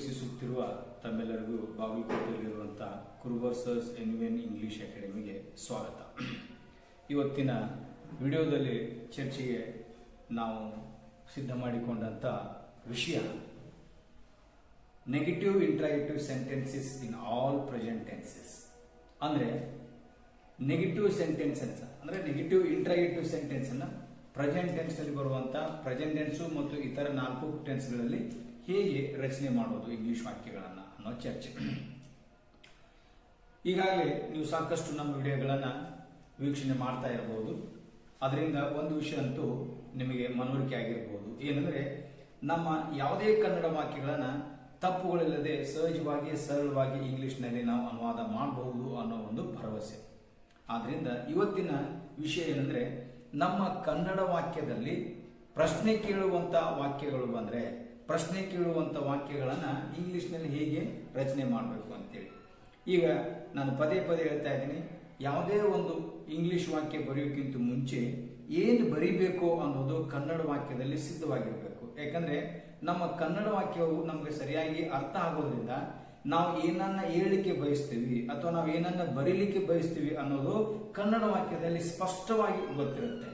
ವೀಕ್ಷಿಸುತ್ತಿರುವ ತಮ್ಮೆಲ್ಲರಿಗೂ ಬಾಗಲಕೋಟೆಯಲ್ಲಿರುವಂಥ Kurubar sirs ಎನ್ವಿಎನ್ English ಅಕಾಡೆಮಿಗೆ ಸ್ವಾಗತ. ಇವತ್ತಿನ ವಿಡಿಯೋದಲ್ಲಿ ಚರ್ಚೆಗೆ ನಾವು ಸಿದ್ಧ ಮಾಡಿಕೊಂಡಂಥ ವಿಷಯ negative interrogative sentences in all present tenses. ಅಂದರೆ ನೆಗೆಟಿವ್ ಸೆಂಟೆನ್ಸಸ್ ಅಂದರೆ ನೆಗೆಟಿವ್ ಇಂಟ್ರಾಗೇಟಿವ್ ಸೆಂಟೆನ್ಸ್ ಅನ್ನು ಪ್ರೆಸೆಂಟ್ ಟೆನ್ಸ್ ನಲ್ಲಿ ಬರುವಂತ ಪ್ರೆಸೆಂಟ್ ಟೆನ್ಸ್ ಮತ್ತು ಇತರ 4 ಟೆನ್ಸ್ಗಳಲ್ಲಿ ಹೇಗೆ ರಚನೆ ಮಾಡೋದು ಇಂಗ್ಲಿಷ್ ವಾಕ್ಯಗಳನ್ನು ಅನ್ನೋ ಚರ್ಚೆ. ಈಗಾಗಲೇ ನೀವು ಸಾಕಷ್ಟು ನಮ್ಮ ವಿಡಿಯೋಗಳನ್ನು ವೀಕ್ಷಣೆ ಮಾಡ್ತಾ ಇರಬಹುದು. ಅದರಿಂದ ಒಂದು ವಿಷಯ ಅಂತೂ ನಿಮಗೆ ಮನವರಿಕೆ ಆಗಿರಬಹುದು. ಏನಂದ್ರೆ ನಮ್ಮ ಯಾವುದೇ ಕನ್ನಡ ವಾಕ್ಯಗಳನ್ನು ತಪ್ಪುಗಳಿಲ್ಲದೆ ಸಹಜವಾಗಿ ಸರಳವಾಗಿ ಇಂಗ್ಲಿಷ್ನಲ್ಲಿ ನಾವು ಅನುವಾದ ಮಾಡಬಹುದು ಅನ್ನೋ ಒಂದು ಭರವಸೆ. ಆದ್ರಿಂದ ಇವತ್ತಿನ ವಿಷಯ ಏನಂದ್ರೆ ನಮ್ಮ ಕನ್ನಡ ವಾಕ್ಯದಲ್ಲಿ ಪ್ರಶ್ನೆ ಕೇಳುವಂತ ವಾಕ್ಯಗಳು ಬಂದ್ರೆ ಪ್ರಶ್ನೆ ಕೇಳುವಂತ ವಾಕ್ಯಗಳನ್ನ ಇಂಗ್ಲಿಷ್ನಲ್ಲಿ ಹೇಗೆ ರಚನೆ ಮಾಡಬೇಕು ಅಂತೇಳಿ. ಈಗ ನಾನು ಪದೇ ಪದೇ ಹೇಳ್ತಾ ಇದ್ದೀನಿ, ಯಾವುದೇ ಒಂದು ಇಂಗ್ಲಿಷ್ ವಾಕ್ಯ ಬರೆಯೋಕ್ಕಿಂತ ಮುಂಚೆ ಏನು ಬರಿಬೇಕು ಅನ್ನೋದು ಕನ್ನಡ ವಾಕ್ಯದಲ್ಲಿ ಸಿದ್ಧವಾಗಿರ್ಬೇಕು. ಯಾಕಂದ್ರೆ ನಮ್ಮ ಕನ್ನಡ ವಾಕ್ಯವು ನಮಗೆ ಸರಿಯಾಗಿ ಅರ್ಥ ಆಗೋದ್ರಿಂದ ನಾವು ಏನನ್ನ ಹೇಳಲಿಕ್ಕೆ ಬಯಸ್ತೀವಿ ಅಥವಾ ನಾವು ಏನನ್ನ ಬರೀಲಿಕ್ಕೆ ಬಯಸ್ತೀವಿ ಅನ್ನೋದು ಕನ್ನಡ ವಾಕ್ಯದಲ್ಲಿ ಸ್ಪಷ್ಟವಾಗಿ ಗೊತ್ತಿರುತ್ತೆ.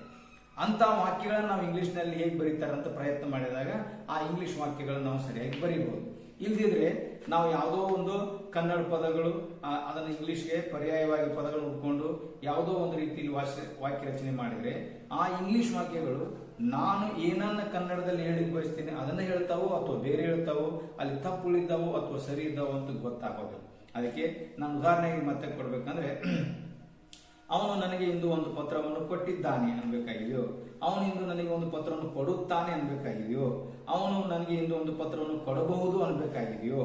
ಅಂತ ವಾಕ್ಯಗಳನ್ನ ನಾವು ಇಂಗ್ಲಿಷ್ನಲ್ಲಿ ಹೇಗೆ ಬರೀತಾರಂತ ಪ್ರಯತ್ನ ಮಾಡಿದಾಗ ಆ ಇಂಗ್ಲಿಷ್ ವಾಕ್ಯಗಳನ್ನ ನಾವು ಸರಿಯಾಗಿ ಬರೀಬಹುದು. ಇಲ್ದಿದ್ರೆ ನಾವು ಯಾವುದೋ ಒಂದು ಕನ್ನಡ ಪದಗಳು ಅದನ್ನು ಇಂಗ್ಲಿಷ್ಗೆ ಪರ್ಯಾಯವಾಗಿ ಪದಗಳು ಹುಡ್ಕೊಂಡು ಯಾವುದೋ ಒಂದು ರೀತಿಯಲ್ಲಿ ವಾಕ್ಯ ರಚನೆ ಮಾಡಿದ್ರೆ ಆ ಇಂಗ್ಲಿಷ್ ವಾಕ್ಯಗಳು ನಾನು ಏನನ್ನ ಕನ್ನಡದಲ್ಲಿ ಹೇಳಿಕ್ ಬಯಸ್ತೀನಿ ಅದನ್ನ ಹೇಳ್ತಾವೋ ಅಥವಾ ಬೇರೆ ಹೇಳ್ತಾವೋ, ಅಲ್ಲಿ ತಪ್ಪು ಉಳಿದಾವೋ ಅಥವಾ ಸರಿ ಇದ್ದಾವೋ ಅಂತ ಗೊತ್ತಾಗೋದು. ಅದಕ್ಕೆ ನಾನು ಉದಾಹರಣೆಗೆ ಮತ್ತೆ ಕೊಡ್ಬೇಕಂದ್ರೆ, ಅವನು ನನಗೆ ಇಂದು ಒಂದು ಪತ್ರವನ್ನು ಕೊಟ್ಟಿದ್ದಾನೆ ಅನ್ಬೇಕಾಗಿದೆಯೋ, ಅವನು ಇಂದು ನನಗೆ ಒಂದು ಪತ್ರವನ್ನು ಕೊಡುತ್ತಾನೆ ಅನ್ಬೇಕಾಗಿದೆಯೋ, ಅವನು ನನಗೆ ಇಂದು ಒಂದು ಪತ್ರವನ್ನು ಕೊಡಬಹುದು ಅನ್ಬೇಕಾಗಿದೆಯೋ,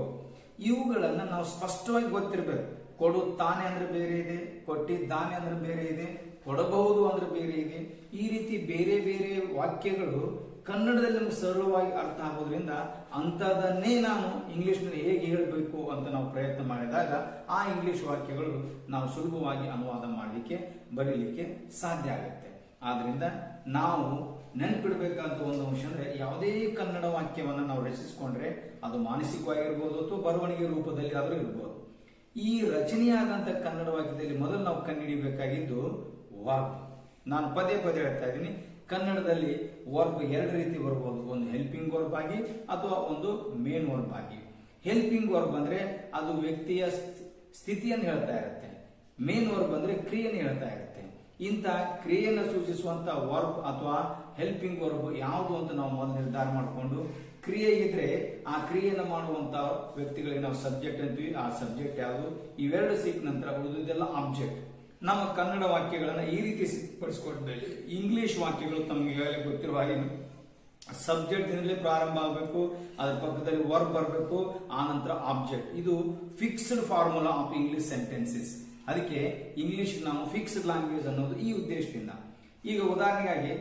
ಇವುಗಳನ್ನ ನಾವು ಸ್ಪಷ್ಟವಾಗಿ ಗೊತ್ತಿರಬೇಕು. ಕೊಡುತ್ತಾನೆ ಅಂದ್ರೆ ಬೇರೆ ಇದೆ, ಕೊಟ್ಟಿದ್ದಾನೆ ಅಂದ್ರೆ ಬೇರೆ ಇದೆ, ಕೊಡಬಹುದು ಅಂದ್ರೆ ಬೇರೆ ಇದೆ. ಈ ರೀತಿ ಬೇರೆ ಬೇರೆ ವಾಕ್ಯಗಳು ಕನ್ನಡದಲ್ಲಿ ನಮ್ಗೆ ಸರಳವಾಗಿ ಅರ್ಥ ಆಗೋದ್ರಿಂದ ಅಂಥದನ್ನೇ ನಾನು ಇಂಗ್ಲಿಷ್ನಲ್ಲಿ ಹೇಗೆ ಹೇಳಬೇಕು ಅಂತ ನಾವು ಪ್ರಯತ್ನ ಮಾಡಿದಾಗ ಆ ಇಂಗ್ಲಿಷ್ ವಾಕ್ಯಗಳು ನಾವು ಸುಲಭವಾಗಿ ಅನುವಾದ ಮಾಡಲಿಕ್ಕೆ ಬರೀಲಿಕ್ಕೆ ಸಾಧ್ಯ ಆಗುತ್ತೆ. ಆದ್ರಿಂದ ನಾವು ನೆನ್ಪಿಡ್ಬೇಕಾದ ಒಂದು ಅಂಶ ಅಂದ್ರೆ ಯಾವುದೇ ಕನ್ನಡ ವಾಕ್ಯವನ್ನು ನಾವು ರಚಿಸಿಕೊಂಡ್ರೆ ಅದು ಮಾನಸಿಕವಾಗಿರ್ಬೋದು ಅಥವಾ ಬರವಣಿಗೆ ರೂಪದಲ್ಲಿ ಆದರೂ ಇರ್ಬೋದು. ಈ ರಚನೆಯಾದಂಥ ಕನ್ನಡ ವಾಕ್ಯದಲ್ಲಿ ಮೊದಲು ನಾವು ಕಂಡುಹಿಡಿಯಬೇಕಾಗಿದ್ದು ವರ್ಬ್. ನಾನು ಪದೇ ಪದೇ ಹೇಳ್ತಾ ಇದ್ದೀನಿ, ಕನ್ನಡದಲ್ಲಿ ವರ್ಬ್ 2 ರೀತಿ ಬರ್ಬೋದು. ಒಂದು ಹೆಲ್ಪಿಂಗ್ ವರ್ಬ್ ಆಗಿ ಅಥವಾ ಒಂದು ಮೇನ್ ವರ್ಬ್ ಆಗಿ. ಹೆಲ್ಪಿಂಗ್ ವರ್ಬ್ ಅಂದ್ರೆ ಅದು ವ್ಯಕ್ತಿಯ ಸ್ಥಿತಿಯನ್ನು ಹೇಳ್ತಾ ಇರುತ್ತೆ. ಮೇನ್ ವರ್ಬ್ ಅಂದ್ರೆ ಕ್ರಿಯೆಯನ್ನು ಹೇಳ್ತಾ ಇರುತ್ತೆ. ಇಂಥ ಕ್ರಿಯೆಯನ್ನು ಸೂಚಿಸುವಂತ ವರ್ಬ್ ಅಥವಾ ಹೆಲ್ಪಿಂಗ್ ವರ್ಬ್ ಯಾವುದು ಅಂತ ನಾವು ಮೊದಲು ನಿರ್ಧಾರ ಮಾಡಿಕೊಂಡು, ಕ್ರಿಯೆ ಇದ್ರೆ ಆ ಕ್ರಿಯೆಯನ್ನು ಮಾಡುವಂತ ವ್ಯಕ್ತಿಗಳಿಗೆ ನಾವು ಸಬ್ಜೆಕ್ಟ್ ಅಂತೀವಿ. ಆ ಸಬ್ಜೆಕ್ಟ್ ಯಾವುದು, ಇವೆರಡು ಸಿಕ್ಕ ನಂತರ ಉಳಿದಿದ್ದೆಲ್ಲ ಆಬ್ಜೆಕ್ಟ್. ನಮ್ಮ ಕನ್ನಡ ವಾಕ್ಯಗಳನ್ನ ಈ ರೀತಿ ಸಿದ್ಧಪಡಿಸಿಕೊಡ್ಬೇಕು. ಇಂಗ್ಲಿಷ್ ವಾಕ್ಯಗಳು ತಮಗೆ ಈಗಾಗಲೇ ಗೊತ್ತಿರುವ ಹಾಗೆ ಸಬ್ಜೆಕ್ಟ್ ಇಂದಲೇ ಪ್ರಾರಂಭ ಆಗಬೇಕು, ಅದರ ಪಕ್ಕದಲ್ಲಿ ವರ್ಬ್ ಬರಬೇಕು, ಆ ನಂತರ ಆಬ್ಜೆಕ್ಟ್. ಇದು fixed formula of English sentences. ಅದಕ್ಕೆ ಇಂಗ್ಲಿಷ್ ನಾವು ಫಿಕ್ಸ್ಡ್ ಲ್ಯಾಂಗ್ವೇಜ್ ಅನ್ನೋದು ಈ ಉದ್ದೇಶದಿಂದ. ಈಗ ಉದಾಹರಣೆಗಾಗಿ,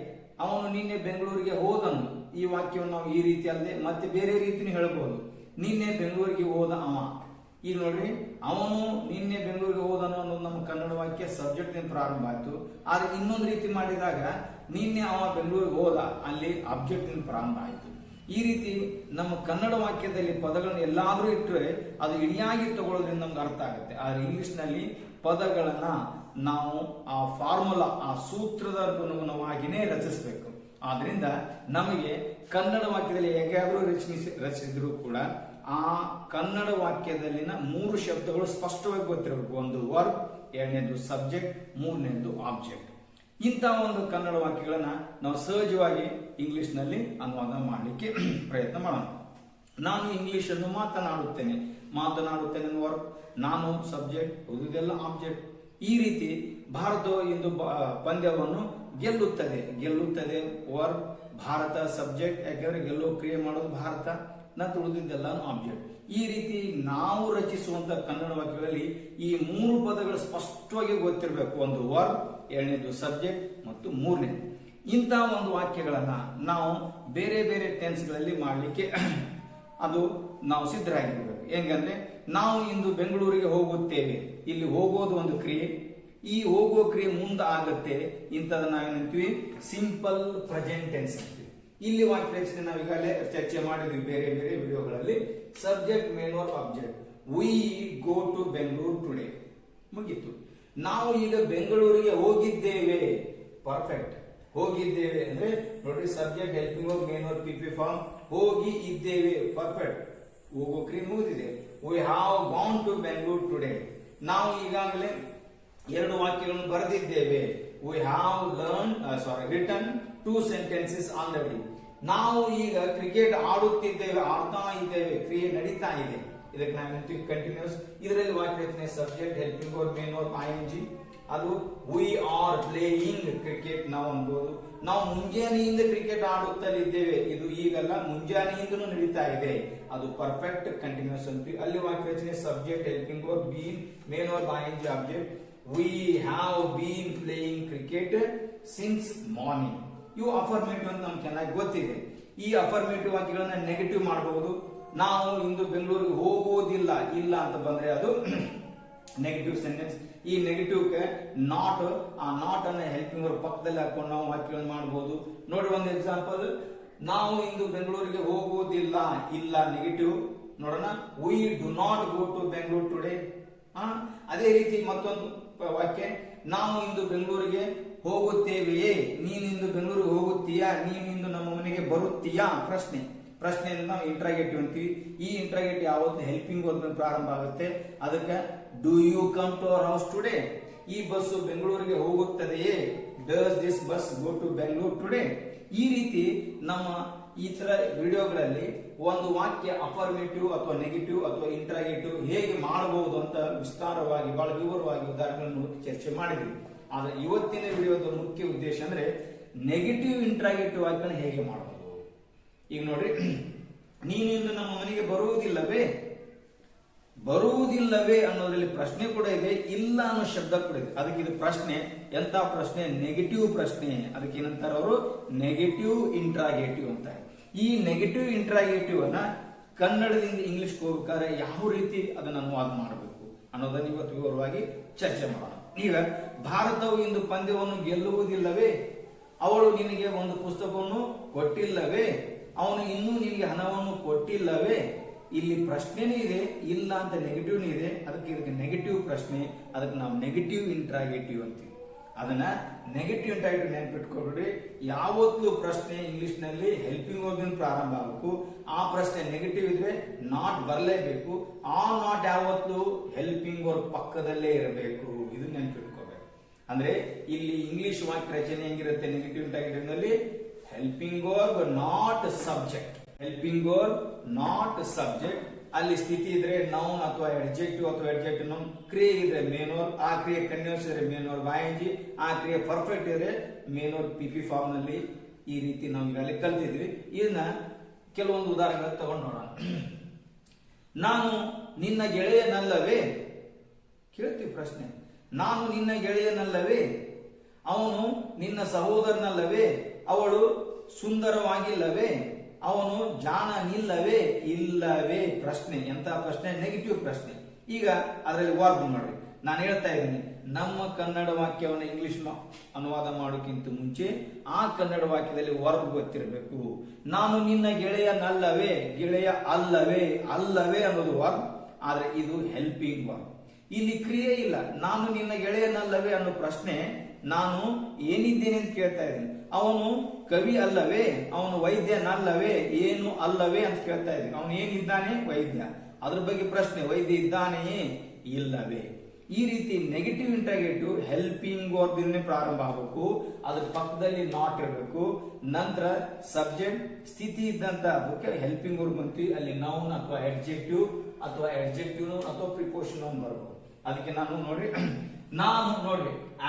ಅವನು ನಿನ್ನೆ ಬೆಂಗಳೂರಿಗೆ ಹೋದನು, ಈ ವಾಕ್ಯವನ್ನು ನಾವು ಈ ರೀತಿ ಅಲ್ಲದೆ ಮತ್ತೆ ಬೇರೆ ರೀತಿನೂ ಹೇಳ್ಬೋದು. ನಿನ್ನೆ ಬೆಂಗಳೂರಿಗೆ ಹೋದ ಅವ. ಈಗ ನೋಡ್ರಿ, ಅವನು ನಿನ್ನೆ ಬೆಂಗಳೂರಿಗೆ ಹೋದನು ಅನ್ನೋದು ನಮ್ಮ ಕನ್ನಡ ವಾಕ್ಯ ಸಬ್ಜೆಕ್ಟ್ ನಿಂದ ಪ್ರಾರಂಭ ಆಯ್ತು. ಆದ್ರೆ ಇನ್ನೊಂದು ರೀತಿ ಮಾಡಿದಾಗ ನಿನ್ನೆ ಅವ ಬೆಂಗಳೂರಿಗೆ ಹೋದ, ಅಲ್ಲಿ ಆಬ್ಜೆಕ್ಟ್ ನಿಂದ ಪ್ರಾರಂಭ ಆಯ್ತು. ಈ ರೀತಿ ನಮ್ಮ ಕನ್ನಡ ವಾಕ್ಯದಲ್ಲಿ ಪದಗಳನ್ನು ಎಲ್ಲಾದ್ರೂ ಇಟ್ಟರೆ ಅದು ಇಳಿಯಾಗಿ ತಗೊಳ್ಳೋದ್ರಿಂದ ನಮ್ಗೆ ಅರ್ಥ ಆಗುತ್ತೆ. ಆದ್ರೆ ಇಂಗ್ಲಿಷ್ ನಲ್ಲಿ ಪದಗಳನ್ನ ನಾವು ಆ ಫಾರ್ಮುಲಾ, ಆ ಸೂತ್ರದ ಅನುಗುಣವಾಗಿನೇ ರಚಿಸಬೇಕು. ಆದ್ರಿಂದ ನಮಗೆ ಕನ್ನಡ ವಾಕ್ಯದಲ್ಲಿ ಹೇಗಾದ್ರೂ ರಚಿಸಿದ್ರು ಕೂಡ ಆ ಕನ್ನಡ ವಾಕ್ಯದಲ್ಲಿನ 3 ಶಬ್ದಗಳು ಸ್ಪಷ್ಟವಾಗಿ ಗೊತ್ತಿರಬೇಕು. ಒಂದು ವರ್ಬ್, 2ನೇದು ಸಬ್ಜೆಕ್ಟ್, 3ನೇದು ಆಬ್ಜೆಕ್ಟ್. ಇಂಥ ಒಂದು ಕನ್ನಡ ವಾಕ್ಯಗಳನ್ನ ನಾವು ಸಹಜವಾಗಿ ಇಂಗ್ಲಿಷ್ ನಲ್ಲಿ ಅನುವಾದ ಮಾಡಲಿಕ್ಕೆ ಪ್ರಯತ್ನ ಮಾಡೋಣ. ನಾನು ಇಂಗ್ಲಿಷ್ ಅನ್ನು ಮಾತನಾಡುತ್ತೇನೆ ವರ್ಬ್, ನಾನು ಸಬ್ಜೆಕ್ಟ್, ಉಳಿದೆಲ್ಲ ಆಬ್ಜೆಕ್ಟ್. ಈ ರೀತಿ ಭಾರತವು ಇಂದು ಪಂದ್ಯವನ್ನು ಗೆಲ್ಲುತ್ತದೆ ವರ್ಬ್, ಭಾರತ ಸಬ್ಜೆಕ್ಟ್, ಯಾಕೆಂದ್ರೆ ಗೆಲ್ಲೋ ಕ್ರಿಯೆ ಮಾಡೋದು ಭಾರತ, ನಂತರ ಉಳಿದಿದ್ದೆಲ್ಲ ಆಬ್ಜೆಕ್ಟ್. ಈ ರೀತಿ ನಾವು ರಚಿಸುವಂತ ಕನ್ನಡ ವಾಕ್ಯಗಳಲ್ಲಿ ಈ 3 ಪದಗಳು ಸ್ಪಷ್ಟವಾಗಿ ಗೊತ್ತಿರಬೇಕು. ಒಂದು ವರ್ಬ್, 2ನೇದು ಸಬ್ಜೆಕ್ಟ್ ಮತ್ತು 3ನೇದು. ಇಂಥ ಒಂದು ವಾಕ್ಯಗಳನ್ನ ನಾವು ಬೇರೆ ಬೇರೆ ಟೆನ್ಸ್ಗಳಲ್ಲಿ ಮಾಡಲಿಕ್ಕೆ ಅದು ನಾವು ಸಿದ್ಧರಾಗಿರ್ಬೇಕು. ಹೆಂಗಂದ್ರೆ, ನಾವು ಇಂದು ಬೆಂಗಳೂರಿಗೆ ಹೋಗುತ್ತೇವೆ, ಇಲ್ಲಿ ಹೋಗೋದು ಒಂದು ಕ್ರಿಯೆ, ಈ ಹೋಗೋ ಕ್ರಿಯೆ ಮುಂದೆ ಆಗತ್ತೆ. ಇಂಥದನ್ನ ನಾವೇನಂತೀವಿ, ಸಿಂಪಲ್ ಪ್ರೆಸೆಂಟ್ ಟೆನ್ಸ್ ಅಂತೀವಿ. ಇಲ್ಲಿ ವಾಕ್ಯ ರಚನೆ ನಾವು ಈಗಾಗಲೇ ಚರ್ಚೆ ಮಾಡಿದ್ವಿ ಬೇರೆ ಬೇರೆ ವಿಡಿಯೋಗಳಲ್ಲಿ. Subject main or object. We go to Bengaluru today, ಮುಗೀತು. ನಾವು ಈಗ ಬೆಂಗಳೂರಿಗೆ ಹೋಗಿದ್ದೇವೆ, ಪರ್ಫೆಕ್ಟ್. ಹೋಗಿದ್ದೇವೆ ಅಂದ್ರೆ ನೋಡಿ, subject helping verb main verb PP form. ಹೋಗಿ ಇದ್ದೇವೆ, ಪರ್ಫೆಕ್ಟ್. ಹೋಗೋ ಕ್ರಿಯೆ ಮುಗಿದಿದೆ. We have gone to Bengaluru today. ನಾವು ಈಗಾಗಲೇ 2 ವಾಕ್ಯಗಳನ್ನು ಬರೆದಿದ್ದೇವೆ. We have written 2 sentences already. ನಾವು ಈಗ ಕ್ರಿಕೆಟ್ ಆಡುತ್ತಿದ್ದೇವೆ, ಆಡ್ತಾ ಇದ್ದೇವೆ, ಕ್ರಿಯೆ ನಡೀತಾ ಇದೆ. ಇದಕ್ಕೆ ನಾವು ಕಂಟಿನ್ಯೂಸ್. ಇದರಲ್ಲಿ ವಾಕ್ಯ ರಚನೆ subject helping verb main verb ING. ಅದು ವಿ ಆರ್ ಪ್ಲೇಯಿಂಗ್ ಕ್ರಿಕೆಟ್ ನಾವು ಅನ್ಬೋದು. ನಾವು ಮುಂಜಾನೆಯಿಂದ ಕ್ರಿಕೆಟ್ ಆಡುತ್ತಲಿದ್ದೇವೆ, ಇದು ಈಗಲ್ಲ, ಮುಂಜಾನೆಯಿಂದಲೂ ನಡೀತಾ ಇದೆ, ಅದು ಪರ್ಫೆಕ್ಟ್ ಕಂಟಿನ್ಯೂಸ್ ಅಂತೀವಿ. ಅಲ್ಲಿ ವಾಕ್ಯ ರಚನೆ subject helping verb been main verb ING object. We have been playing cricket since morning. ಇವು ಅಫರ್ಮೇಟಿವ್ ಅಂತ ನಮ್ಗೆ ಚೆನ್ನಾಗಿ ಗೊತ್ತಿದೆ. ಈ ಅಫರ್ಮೇಟಿವ್ ವಾಕ್ಯಗಳನ್ನ ನೆಗೆಟಿವ್ ಮಾಡಬಹುದು. ನಾವು ಇಂದು ಬೆಂಗಳೂರಿಗೆ ಹೋಗುವುದಿಲ್ಲ, ಇಲ್ಲ ಅಂತ ಬಂದ್ರೆ ಅದು ನೆಗೆಟಿವ್ ಸೆಂಟೆನ್ಸ್. ಈ ನೆಗೆಟಿವ್ ನಾಟ್, ಆ ನಾಟ್ ಅನ್ನ ಹೆಲ್ಪಿಂಗ್ ವರ್ಬ್ ಪಕ್ಕದಲ್ಲಿ ಹಾಕೊಂಡು ನಾವು ವಾಕ್ಯಗಳನ್ನು ಮಾಡಬಹುದು. ನೋಡಿ ಒಂದು ಎಕ್ಸಾಂಪಲ್, ನಾವು ಇಂದು ಬೆಂಗಳೂರಿಗೆ ಹೋಗುವುದಿಲ್ಲ, ಇಲ್ಲ ನೆಗೆಟಿವ್. ನೋಡೋಣ, we do not go to Bengaluru today. ಅದೇ ರೀತಿ ಮತ್ತೊಂದು ವಾಕ್ಯ, ನಾವು ಇಂದು ಬೆಂಗಳೂರಿಗೆ ಹೋಗುತ್ತೇವೆಯೇ, ನೀನು ಇಂದು ಬೆಂಗಳೂರಿಗೆ ಹೋಗುತ್ತೀಯಾ, ನೀನು ಇಂದು ನಮ್ಮ ಮನೆಗೆ ಬರುತ್ತೀಯಾ, ಪ್ರಶ್ನೆ. ಪ್ರಶ್ನೆಯನ್ನು ನಾವು ಇಂಟ್ರಾಗೇಟಿವ್ ಅಂತೀವಿ. ಈ ಇಂಟ್ರಾಗೇಟಿವ್ ಯಾವತ್ತು ಹೆಲ್ಪಿಂಗ್ ವರ್ಬ್ ಪ್ರಾರಂಭ ಆಗುತ್ತೆ. ಅದಕ್ಕೆ do you come to our house today. ಈ ಬಸ್ಸು ಬೆಂಗಳೂರಿಗೆ ಹೋಗುತ್ತದೆಯೇ, does this bus go to Bengaluru today. ಈ ರೀತಿ ನಮ್ಮ ಈ ತರ ವಿಡಿಯೋಗಳಲ್ಲಿ ಒಂದು ವಾಕ್ಯ ಅಫರ್ಮೇಟಿವ್ ಅಥವಾ ನೆಗೆಟಿವ್ ಅಥವಾ ಇಂಟ್ರಾಗೇಟಿವ್ ಹೇಗೆ ಮಾಡಬಹುದು ಅಂತ ವಿಸ್ತಾರವಾಗಿ ಬಹಳ ವಿವರವಾಗಿ ಉದಾಹರಣೆಗಳನ್ನು ಚರ್ಚೆ ಮಾಡಿದ್ವಿ. ಆದ್ರೆ ಇವತ್ತಿನ ವಿಡಿಯೋದ ಮುಖ್ಯ ಉದ್ದೇಶ ಅಂದ್ರೆ ನೆಗೆಟಿವ್ ಇಂಟ್ರಾಗೇಟಿವ್ ವಾಕ್ಯಗಳನ್ನ ಹೇಗೆ ಮಾಡಬಹುದು. ಈಗ ನೋಡ್ರಿ, ನೀನಿಂದು ನಮ್ಮ ಮನೆಗೆ ಬರುವುದಿಲ್ಲವೇ, ಬರುವುದಿಲ್ಲವೇ ಅನ್ನೋದ್ರಲ್ಲಿ ಪ್ರಶ್ನೆ ಕೂಡ ಇದೆ, ಇಲ್ಲ ಅನ್ನೋ ಶಬ್ದ ಕೂಡ ಇದೆ. ಅದಕ್ಕೆ ಇದು ಪ್ರಶ್ನೆ. ಎಂತ ಪ್ರಶ್ನೆ? ನೆಗೆಟಿವ್ ಪ್ರಶ್ನೆ. ಅದಕ್ಕೆ ಏನಂತಾರೆ ಅವರು? ನೆಗೆಟಿವ್ ಇಂಟ್ರಾಗೇಟಿವ್ ಅಂತ. ಈ ನೆಗೆಟಿವ್ ಇಂಟ್ರಾಗೇಟಿವ್ ಅನ್ನ ಕನ್ನಡದಿಂದ ಇಂಗ್ಲಿಷ್ ಹೋಗ್ಬೇಕಾದ್ರೆ ಯಾವ ರೀತಿ ಅದನ್ನ ಅನುವಾದ ಮಾಡಬೇಕು ಅನ್ನೋದನ್ನ ಇವತ್ತು ವಿವರವಾಗಿ ಚರ್ಚೆ ಮಾಡೋಣ. ಈಗ ಭಾರತವು ಇಂದು ಪಂದ್ಯವನ್ನು ಗೆಲ್ಲುವುದಿಲ್ಲವೇ, ಅವಳು ನಿನಗೆ ಒಂದು ಪುಸ್ತಕವನ್ನು ಕೊಟ್ಟಿಲ್ಲವೇ, ಅವನು ಇನ್ನೂ ನಿನಗೆ ಹಣವನ್ನು ಕೊಟ್ಟಿಲ್ಲವೇ. ಇಲ್ಲಿ ಪ್ರಶ್ನೆನೂ ಇದೆ, ಇಲ್ಲ ಅಂತ ನೆಗೆಟಿವ್ ಇದೆ. ಅದಕ್ಕೆ ಇದಕ್ಕೆ ನೆಗೆಟಿವ್ ಪ್ರಶ್ನೆ, ಅದಕ್ಕೆ ನಾವು ನೆಗೆಟಿವ್ ಇಂಟ್ರಾಗೇಟಿವ್ ಅಂತೀವಿ. ಅದನ್ನ ನೆಗೆಟಿವ್ ಇಂಟ್ರಾಗೇಟಿವ್ ನೆನ್ಪಿಟ್ಕೊಳ್ಬಿಡ್ರಿ. ಯಾವತ್ತೂ ಪ್ರಶ್ನೆ ಇಂಗ್ಲಿಷ್ ನಲ್ಲಿ ಹೆಲ್ಪಿಂಗ್ ವರ್ಬ್ ಪ್ರಾರಂಭ ಆಗಬೇಕು. ಆ ಪ್ರಶ್ನೆ ನೆಗೆಟಿವ್ ಇದ್ರೆ ನಾಟ್ ಬರಲೇಬೇಕು. ಆ ನಾಟ್ ಯಾವತ್ತೂ ಹೆಲ್ಪಿಂಗ್ ವರ್ಬ್ ಪಕ್ಕದಲ್ಲೇ ಇರಬೇಕು. ಇದು ನೆನ್ಪಿಟ್ಕೋಬೇಕು. ಅಂದ್ರೆ ಇಲ್ಲಿ ಇಂಗ್ಲಿಷ್ ವಾಕ್ಯ ರಚನೆ ಹೆಂಗಿರುತ್ತೆ ನೆಗೆಟಿವ್ ಇಂಟ್ರಾಗೇಟಿವ್ ನಲ್ಲಿ? Helping verb not subject, helping verb not subject. ಅಲ್ಲಿ ಸ್ಥಿತಿ ಇದ್ರೆ ನೌನ್ ಅಥವಾ ಅಡ್ಜೆಕ್ಟಿವ್ ಅಥವಾ ಅಡ್ಜೆಕ್ಟಿವ್ ನೌನ್. ಕ್ರಿಯೆ ಇದ್ರೆ ಮೇನ್ ವರ್ಬ್, ಆ ಕ್ರಿಯೆ ಕಂಟಿನ್ಯೂಸ್ ಇದ್ರೆ ಮೇನ್ ವರ್ಬ್ ING, ಆ ಕ್ರಿಯೆ ಪರ್ಫೆಕ್ಟ್ ಇದ್ರೆ ಮೇನ್ ವರ್ಬ್ PP ಫಾರ್ಮ್ ನಲ್ಲಿ. ಈ ರೀತಿ ನಾವು ಈಗಾಗಲೇ ಕಲ್ತಿದ್ವಿ. ಇದನ್ನ ಕೆಲವೊಂದು ಉದಾಹರಣೆಗಳು ತಗೊಂಡು ನೋಡೋಣ. ನಾನು ನಿನ್ನ ಗೆಳೆಯನಲ್ಲವೇ, ಕೇಳ್ತೀವಿ ಪ್ರಶ್ನೆ. ನಾನು ನಿನ್ನ ಗೆಳೆಯನಲ್ಲವೇ, ಅವನು ನಿನ್ನ ಸಹೋದರನಲ್ಲವೇ, ಅವಳು ಸುಂದರವಾಗಿಲ್ಲವೇ, ಅವನು ಜಾಣನಿಲ್ಲವೇ, ಇಲ್ಲವೇ. ಪ್ರಶ್ನೆ. ಎಂತ ಪ್ರಶ್ನೆ? ನೆಗೆಟಿವ್ ಪ್ರಶ್ನೆ. ಈಗ ಅದರಲ್ಲಿ ವರ್ಬ್ ನೋಡಿ, ನಾನು ಹೇಳ್ತಾ ಇದ್ದೀನಿ, ನಮ್ಮ ಕನ್ನಡ ವಾಕ್ಯವನ್ನು ಇಂಗ್ಲಿಷ್ ಅನುವಾದ ಮಾಡೋಕ್ಕಿಂತ ಮುಂಚೆ ಆ ಕನ್ನಡ ವಾಕ್ಯದಲ್ಲಿ ವರ್ಬ್ ಗೊತ್ತಿರಬೇಕು. ನಾನು ನಿನ್ನ ಗೆಳೆಯನಲ್ಲವೇ, ಗೆಳೆಯ ಅಲ್ಲವೇ, ಅಲ್ಲವೇ ಅನ್ನೋದು ವರ್ಬ್. ಆದ್ರೆ ಇದು ಹೆಲ್ಪಿಂಗ್ ವರ್ಬ್. ಇಲ್ಲಿ ಕ್ರಿಯೆ ಇಲ್ಲ. ನಾನು ನಿನ್ನ ಗೆಳೆಯನಲ್ಲವೇ ಅನ್ನೋ ಪ್ರಶ್ನೆ, ನಾನು ಏನಿದ್ದೇನೆ ಅಂತ ಕೇಳ್ತಾ ಇದ್ದೀನಿ. ಅವನು ಕವಿ ಅಲ್ಲವೇ, ಅವನು ವೈದ್ಯನಲ್ಲವೇ, ಏನು ಅಲ್ಲವೇ ಅಂತ ಕೇಳ್ತಾ ಇದ್ದೀನಿ. ಅವನು ಏನಿದ್ದಾನೆ? ವೈದ್ಯ. ಅದ್ರ ಬಗ್ಗೆ ಪ್ರಶ್ನೆ, ವೈದ್ಯ ಇದ್ದಾನೆಯೇ, ಇಲ್ಲವೇ. ಈ ರೀತಿ ನೆಗೆಟಿವ್ ಇಂಟ್ರಾಗೇಟಿವ್ ಹೆಲ್ಪಿಂಗ್ ವರ್ಬ್ ಇಂದ ಪ್ರಾರಂಭ ಆಗಬೇಕು. ಅದ್ರ ಪಕ್ಕದಲ್ಲಿ ನಾಟ್ ಇರಬೇಕು. ನಂತರ ಸಬ್ಜೆಕ್ಟ್ ಸ್ಥಿತಿ ಇದ್ದಂತ ಅದಕ್ಕೆ ಹೆಲ್ಪಿಂಗ್ ವರ್ಬ್ ಅಂತೀವಿ. ಅಲ್ಲಿ ನೌನ್ ಅಥವಾ ಅಡ್ಜೆಕ್ಟಿವ್ ಅಥವಾ ಅಡ್ಜೆಕ್ಟಿವ್ ನೌನ್ ಅಥವಾ ಪ್ರಿಪೋಷನ್ ನೌನ್ ಬರಬಹುದು. ಅದಕ್ಕೆ ನಾನು ನೋಡ್ರಿ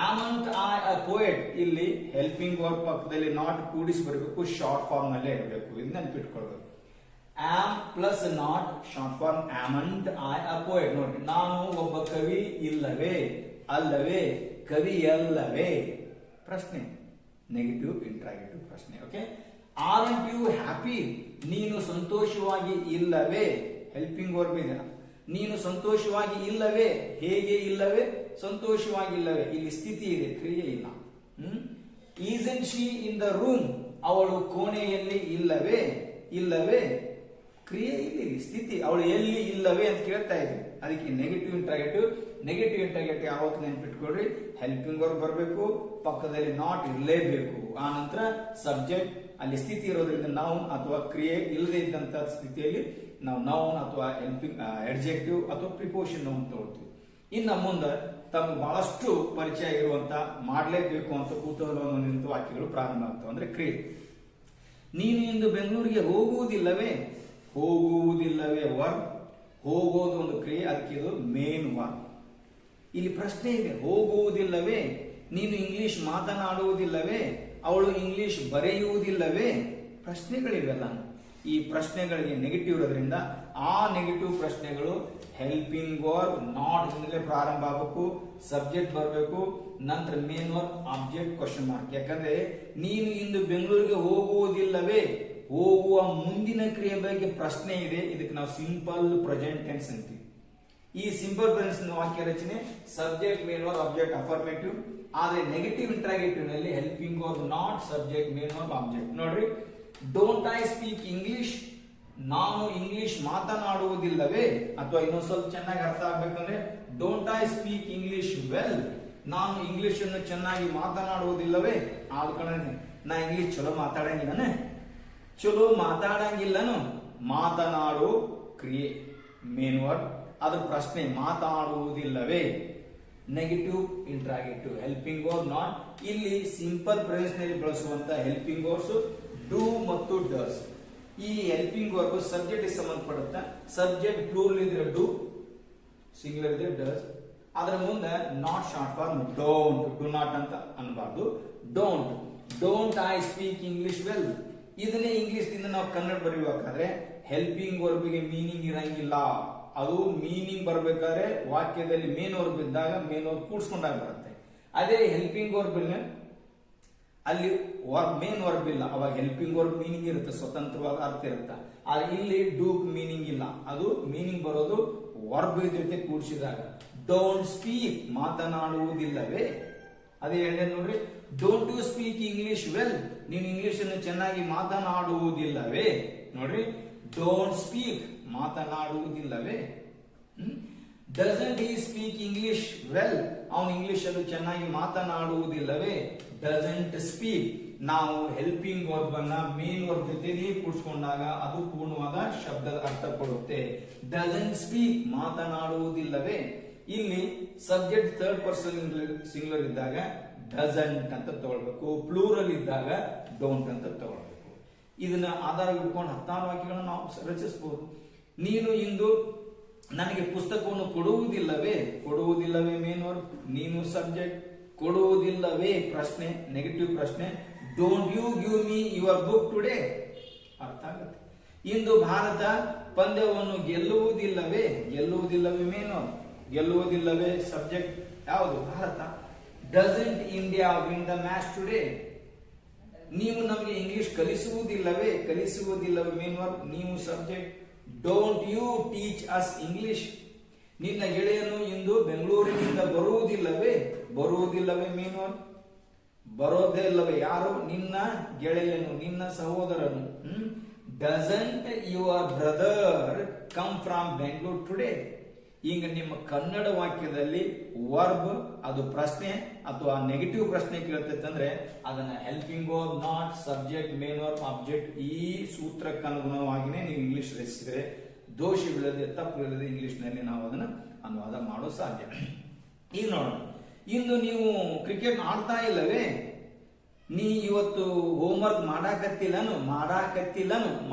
ಆಮಂಟ್ ಐ ಅ ಪೋಯೆಟ್. ಇಲ್ಲಿ ಹೆಲ್ಪಿಂಗ್ ವರ್ಬ್ ಪಕ್ಕದಲ್ಲಿ ನಾಟ್ ಕೂಡಿಸಿ ಬರಬೇಕು, ಶಾರ್ಟ್ ಫಾರ್ಮ್ ನಲ್ಲೇ ಇರಬೇಕು. ಇದನ್ನ ನೆನಪಿಟ್ಕೊಳ್ಬೇಕು. Am plus not short form amn't I a poet. ನೋಡ್ರಿ, ನಾನು ಒಬ್ಬ ಕವಿ ಇಲ್ಲವೇ, ಅಲ್ಲವೇ, ಕವಿ ಅಲ್ಲವೇ. ಪ್ರಶ್ನೆ, ನೆಗೆಟಿವ್ ಇಂಟ್ರಾಗೇಟಿವ್ ಪ್ರಶ್ನೆ. ಓಕೆ. ಆರ್ಂಟ್ ಯು ಹ್ಯಾಪಿ, ನೀನು ಸಂತೋಷವಾಗಿ ಇಲ್ಲವೇ. ಹೆಲ್ಪಿಂಗ್ ವರ್ಬ್ ಇದೆ. ನೀನು ಸಂತೋಷವಾಗಿ ಇಲ್ಲವೇ, ಹೇಗೆ ಇಲ್ಲವೇ, ಸಂತೋಷವಾಗಿ ಇಲ್ಲವೇ. ಇಲ್ಲಿ ಸ್ಥಿತಿ ಇದೆ, ಕ್ರಿಯೆ ಇಲ್ಲ. Isn't she in the room, ಅವಳು ಕೋಣೆಯಲ್ಲಿ ಇಲ್ಲವೇ ಇಲ್ಲವೇ ಕ್ರಿಯೆ ಇಲ್ಲಿ ಸ್ಥಿತಿ ಅವಳು ಎಲ್ಲಿ ಇಲ್ಲವೇ ಅಂತ ಕೇಳ್ತಾ ಇದೆ. ಅದಕ್ಕೆ ನೆಗೆಟಿವ್ ಇಂಟ್ರಾಗೇಟಿವ್ ಯಾವತ್ತು ನೆನ್ಪಿಟ್ಕೊಳ್ರಿ, ಹೆಲ್ಪಿಂಗ್ ವರ್ಬ್ ಬರಬೇಕು, ಪಕ್ಕದಲ್ಲಿ ನಾಟ್ ಇರಲೇಬೇಕು. ಆ ನಂತರ ಸಬ್ಜೆಕ್ಟ್ ಅಲ್ಲಿ ಸ್ಥಿತಿ ಇರೋದ್ರಿಂದ ನೌನ್ ಅಥವಾ ಕ್ರಿಯೆ ಇಲ್ಲದೆ ಇದ್ದಂತ ಸ್ಥಿತಿಯಲ್ಲಿ ನಾವು ನೌನ್ ಅಥವಾ ಹೆಲ್ಪಿಂಗ್ ಅಡ್ಜೆಕ್ಟಿವ್ ಅಥವಾ ಪ್ರಿಪೋಷನ್ ನೌನ್ ತಗೊಳ್ತೀವಿ. ಇನ್ನು ಮುಂದೆ ತಮಗೆ ಬಹಳಷ್ಟು ಪರಿಚಯ ಇರುವಂತ ಮಾಡಲೇಬೇಕು ಅಂತ ಕುತೂಹಲವನ್ನು ಹೊಂದಿದ ವಾಕ್ಯಗಳು ಪ್ರಾರಂಭ ಆಗ್ತವೆ. ಅಂದ್ರೆ ಕ್ರಿಯೆ. ನೀನು ಇಂದು ಬೆಂಗಳೂರಿಗೆ ಹೋಗುವುದಿಲ್ಲವೇ ವರ್ಬ್. ಹೋಗೋದು ಒಂದು ಕ್ರಿಯೆ, ಅದಕ್ಕೆ ಇದು ಮೇನ್ ವರ್ಬ್. ಇಲ್ಲಿ ಪ್ರಶ್ನೆ ಇದೆ, ಹೋಗುವುದಿಲ್ಲವೇ, ನೀನು ಇಂಗ್ಲಿಷ್ ಮಾತನಾಡುವುದಿಲ್ಲವೇ, ಅವಳು ಇಂಗ್ಲಿಷ್ ಬರೆಯುವುದಿಲ್ಲವೇ, ಪ್ರಶ್ನೆಗಳಿವೆಲ್ಲ. ಈ ಪ್ರಶ್ನೆಗಳಿಗೆ ನೆಗೆಟಿವ್ ಇರೋದ್ರಿಂದ ಆ ನೆಗೆಟಿವ್ ಪ್ರಶ್ನೆಗಳು ಹೆಲ್ಪಿಂಗ್ ವರ್ಬ್ ನಾಟ್ ಇಂದಲೇ ಪ್ರಾರಂಭ ಆಗಬೇಕು, ಸಬ್ಜೆಕ್ಟ್ ಬರಬೇಕು, ನಂತರ main verb object question mark. ಯಾಕಂದ್ರೆ ನೀನು ಇಂದು ಬೆಂಗಳೂರಿಗೆ ಹೋಗುವುದಿಲ್ಲವೇ, ಹೋಗುವ ಮುಂದಿನ ಕ್ರಿಯೆ ಬಗ್ಗೆ ಪ್ರಶ್ನೆ ಇದೆ. ಇದಕ್ಕೆ ನಾವು ಸಿಂಪಲ್ ಪ್ರೆಸೆಂಟ್ ಟೆನ್ಸ್ ಅಂತೀವಿ. ಈ ಸಿಂಪಲ್ ಪ್ರೆಸೆಂಟ್ ವಾಕ್ಯ ರಚನೆ subject main verb object affirmative. ಆದ್ರೆ ನೆಗೆಟಿವ್ ಇಂಟ್ರಾಗೇಟಿವ್ ನಲ್ಲಿ helping verb not subject main verb object. ನೋಡ್ರಿ, ಡೋಂಟ್ ಐ ಸ್ಪೀಕ್ ಇಂಗ್ಲಿಷ್, ನಾನು ಇಂಗ್ಲಿಷ್ ಮಾತನಾಡುವುದಿಲ್ಲವೇ, ಅಥವಾ ಇನ್ನೊಂದು ಸ್ವಲ್ಪ ಚೆನ್ನಾಗಿ ಅರ್ಥ ಆಗ್ಬೇಕಂದ್ರೆ don't I speak English well, ನಾನು ಇಂಗ್ಲಿಷ್ ಅನ್ನು ಚೆನ್ನಾಗಿ ಮಾತನಾಡುವುದಿಲ್ಲವೇ. ಆದ ಕಾರಣ ನಾ ಇಂಗ್ಲಿಷ್ ಚಲೋ ಮಾತಾಡಂಗಿಲ್ಲನು. ಮಾತನಾಡು ಕ್ರಿಯೆ ಮೇನ್ ವರ್ಡ್, ಅದ್ರ ಪ್ರಶ್ನೆ ಮಾತಾಡುವುದಿಲ್ಲವೇ, negative interrogative helping verb not. ಇಲ್ಲಿ ಸಿಂಪಲ್ ಪ್ರೆಸೆನ್ಸ್ ನಲ್ಲಿ ಬಳಸುವಂತ ಹೆಲ್ಪಿಂಗ್ ವರ್ಬ್ಸ್ ಡೂ ಮತ್ತು ಡಸ್. ಈ ಹೆಲ್ಪಿಂಗ್ ವರ್ಬ್ ಸಬ್ಜೆಕ್ಟ್ ಸಂಬಂಧಪಡುತ್ತೆ. ಸಬ್ಜೆಕ್ಟ್ ಪ್ಲೂರಲ್ ಇದ್ರೆ ಡೂ, ಸಿಂಗ್ಯುಲರ್ ಇದ್ರೆ ಡಸ್. ಅದರ ಮುಂದೆ not short form don't, do not ಅಂತ ಅನ್ಬಾರ್ದು. Don't I speak English well. ಇದನ್ನೇ ಇಂಗ್ಲಿಷ್ ದಿಂದ ನಾವು ಕನ್ನಡ ಬರೆಯಬೇಕಾದ್ರೆ ಹೆಲ್ಪಿಂಗ್ ವರ್ಬ್ಗೆ ಮೀನಿಂಗ್ ಇರಂಗಿಲ್ಲ. ಅದು ಮೀನಿಂಗ್ ಬರಬೇಕಾದ್ರೆ ವಾಕ್ಯದಲ್ಲಿ ಮೇನ್ ವರ್ಬ್ ಇದ್ದಾಗ ಮೇನ್ ವರ್ಬ್ ಕೂಡ್ಸ್ಕೊಂಡಾಗ ಬರುತ್ತೆ. ಅದೇ ಹೆಲ್ಪಿಂಗ್ ವರ್ಬ್ ಅಲ್ಲಿ ಮೇನ್ ವರ್ಬ್ ಇಲ್ಲ, ಅವಾಗ ಹೆಲ್ಪಿಂಗ್ ವರ್ಬ್ ಮೀನಿಂಗ್ ಇರುತ್ತೆ, ಸ್ವತಂತ್ರವಾದ ಅರ್ಥ ಇರುತ್ತೆ. ಆದ್ರೆ ಇಲ್ಲಿ ಡೂಕ್ ಮೀನಿಂಗ್ ಇಲ್ಲ, ಅದು ಮೀನಿಂಗ್ ಬರೋದು ವರ್ಬ್ ಜೊತೆ ಕೂಡಿಸಿದಾಗ. Don't speak ಮಾತನಾಡುವುದಿಲ್ಲವೇ. ಅದೇ ಎರಡನೇ ನೋಡ್ರಿ, don't you speak English well, ನೀನು ಇಂಗ್ಲಿಷ್ ಅನ್ನು ಚೆನ್ನಾಗಿ ಮಾತನಾಡುವುದಿಲ್ಲವೇ. ನೋಡ್ರಿ, ಡೋಂಟ್ ಸ್ಪೀಕ್ ಮಾತನಾಡುವುದಿಲ್ಲವೇ. Doesn't he speak English well, ಅವನು ಇಂಗ್ಲಿಷ್ ಅನ್ನು ಚೆನ್ನಾಗಿ ಮಾತನಾಡುವುದಿಲ್ಲವೇ. ಡಸಂಟ್ ಸ್ಪೀಕ್, ನಾವು ಹೆಲ್ಪಿಂಗ್ ವರ್ಬ್ ಅನ್ನ ಮೇನ್ ವರ್ಬ್ ಜೊತೆ ಕೂಡಿಸ್ಕೊಂಡಾಗ ಅದು ಪೂರ್ಣವಾದ ಶಬ್ದದ ಅರ್ಥ ಕೊಡುತ್ತೆ. ಡಸಂಟ್ ಸ್ಪೀಕ್ ಮಾತನಾಡುವುದಿಲ್ಲವೇ. ಇಲ್ಲಿ ಸಬ್ಜೆಕ್ಟ್ ಥರ್ಡ್ ಪರ್ಸನ್ ಸಿಂಗ್ಯುಲರ್ ಇದ್ದಾಗ ಡಸಂಟ್ ಅಂತ ತಗೊಳ್ಬೇಕು, ಪ್ಲೂರಲ್ ಇದ್ದಾಗ ಡೋಂಟ್ ಅಂತ ತಗೊಳ್ಬೇಕು. ಇದನ್ನ ಆಧಾರ ಇಟ್ಕೊಂಡು 16 ವಾಕ್ಯಗಳನ್ನು ನಾವು ರಚಿಸಬಹುದು. ನೀನು ಇಂದು ನನಗೆ ಪುಸ್ತಕವನ್ನು ಕೊಡುವುದಿಲ್ಲವೇ ಮೇನ್ ವರ್ಬ್, ನೀನು ಸಬ್ಜೆಕ್ಟ್, ಕೊಡುವುದಿಲ್ಲವೇ ಪ್ರಶ್ನೆ ನೆಗೆಟಿವ್ ಪ್ರಶ್ನೆ. Don't you give me your book today, ಅರ್ಥ ಆಗುತ್ತೆ. ಇಂದು ಭಾರತ ಪಂದ್ಯವನ್ನು ಗೆಲ್ಲುವುದಿಲ್ಲವೇ ಮೇನ್ ವರ್ಬ್, ಗೆಲ್ಲುವುದಿಲ್ಲವೇ ಸಬ್ಜೆಕ್ಟ್ ಯಾವುದು ಭಾರತ. Doesn't India win the match today, ನೀವು ನಮಗೆ ಇಂಗ್ಲಿಷ್ ಕಲಿಸುವುದಿಲ್ಲವೇ ಮೇನ್ ವರ್ಬ್, ನೀವು subject. Don't you teach us English, ನಿನ್ನ ಗೆಳೆಯನು ಇಂದು ಬೆಂಗಳೂರಿನಿಂದ ಬರುವುದಿಲ್ಲವೇ ಮೇನ್ ವರ್ಬ್, ಬರೋದೇ ಇಲ್ಲವೇ ಯಾರು, ನಿನ್ನ ಗೆಳೆಯನು, ನಿನ್ನ ಸಹೋದರನು. Doesn't your brother come from Bengaluru today. ಈಗ ನಿಮ್ಮ ಕನ್ನಡ ವಾಕ್ಯದಲ್ಲಿ ವರ್ಬ್ ಅದು ಪ್ರಶ್ನೆ ಅಥವಾ ನೆಗೆಟಿವ್ ಪ್ರಶ್ನೆ ಕೇಳ್ತೈತೆ ಅಂದ್ರೆ ಅದನ್ನ helping verb not subject main verb object ಈ ಸೂತ್ರಕ್ಕೆ ಅನುಗುಣವಾಗಿನೇ ನೀವು ಇಂಗ್ಲಿಷ್ ರಚಿಸಿದ್ರೆ ದೋಷವಿಲ್ಲದೆ ತಪ್ಪುವಿಲ್ಲದೆ ಇಂಗ್ಲಿಷ್ ನಲ್ಲಿ ನಾವು ಅದನ್ನ ಅನುವಾದ ಮಾಡೋ ಸಾಧ್ಯ. ಈಗ ನೋಡೋಣ, ಇಂದು ನೀವು ಕ್ರಿಕೆಟ್ ಆಡ್ತಾ ಇಲ್ಲವೇ, ನೀ ಇವತ್ತು ಹೋಮ್ವರ್ಕ್ ಮಾಡಾಕತ್ತಿಲ್ಲನು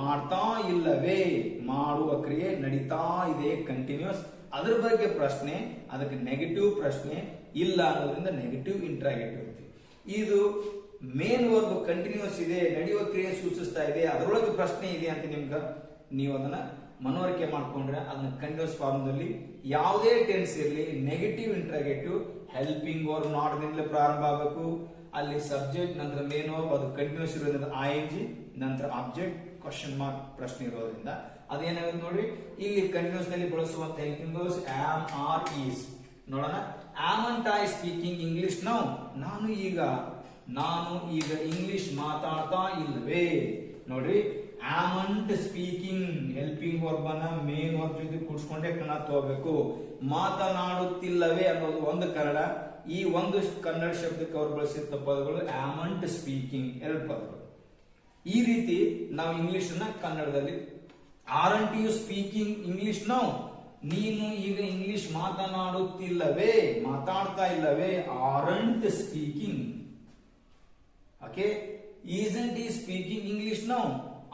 ಮಾಡ್ತಾ ಇಲ್ಲವೇ, ಮಾಡುವ ಕ್ರಿಯೆ ನಡೀತಾ ಇದೆ ಕಂಟಿನ್ಯೂಸ್. ಅದ್ರ ಬಗ್ಗೆ ಪ್ರಶ್ನೆ, ಅದಕ್ಕೆ ನೆಗೆಟಿವ್ ಪ್ರಶ್ನೆ ಇಲ್ಲ ಅನ್ನೋದ್ರಿಂದ ನೆಗೆಟಿವ್ ಇಂಟ್ರಾಗೇಟಿವ್. ಇದು ಮೇನ್ ವರ್ಬ್ ಕಂಟಿನ್ಯೂಸ್ ಇದೆ, ನಡೆಯುವ ಕ್ರಿಯೆ ಸೂಚಿಸ್ತಾ ಇದೆ, ಅದರೊಳಗೆ ಪ್ರಶ್ನೆ ಇದೆ ಅಂತ ನೀವು ಅದನ್ನ ಮನವರಿಕೆ ಮಾಡ್ಕೊಂಡ್ರೆ ಅದನ್ನ ಕಂಟಿನ್ಯೂಸ್ ಫಾರ್ಮ್ ದಲ್ಲಿ ಯಾವುದೇ ಟೆನ್ಸ್ ಇರಲಿ negative interrogative helping verb not ನಿಂದಲೇ ಪ್ರಾರಂಭ ಆಗಬೇಕು. ಅಲ್ಲಿ ಸಬ್ಜೆಕ್ಟ್ ನಂತರ ಮೇನ್ ವರ್ಬ್ ಅದು ಕಂಟಿನ್ಯೂಸ್ ಇರೋದ್ರಿಂದ ING ನಂತರ ಆಬ್ಜೆಕ್ಟ್ ಕ್ವಶನ್ ಮಾರ್ಕ್ ಪ್ರಶ್ನೆ ಇರೋದ್ರಿಂದ ಅದೇನಾಗುತ್ತೆ ನೋಡಿ. ಇಲ್ಲಿ ಕಂಟಿನ್ಯೂಸ್ ನಲ್ಲಿ ಬಳಸುವಂತ helping verbs am, are, is. ನೋಡೋಣ, amn't I speaking English now, ನಾನು ಈಗ ನಾನು ಈಗ ಇಂಗ್ಲಿಷ್ ಮಾತಾಡ್ತಾ ಇಲ್ಲವೇ. ನೋಡ್ರಿ, ಆಮಂಟ್ ಸ್ಪೀಕಿಂಗ್ ಹೆಲ್ಪಿಂಗ್ ವರ್ಬ್ ಅನ್ನ ಮೇನ್ ವರ್ಬ್ ಜೊತೆ ಕೂಡಿಸ್ಕೊಂಡೇ ಕನ್ನಡ ತಗೋಬೇಕು. ಮಾತನಾಡುತ್ತಿಲ್ಲವೇ ಅನ್ನೋದು ಒಂದು ಕನ್ನಡ. ಈ ಒಂದು ಕನ್ನಡ ಶಬ್ದಕ್ಕೆ ಅವರು ಬಳಸಿದ ಪದಗಳು ಆಮಂಟ್ ಸ್ಪೀಕಿಂಗ್, ಎರಡು ಪದಗಳು. ಈ ರೀತಿ ನಾವು ಇಂಗ್ಲಿಷ್ ಅನ್ನ ಕನ್ನಡದಲ್ಲಿ aren't you speaking English now, ನೀನು ಈಗ ಇಂಗ್ಲಿಷ್ ಮಾತನಾಡುತ್ತಿಲ್ಲವೇ, ಮಾತಾಡ್ತಾ ಇಲ್ಲವೇ. Aren't speaking. Okay, isn't he speaking English now,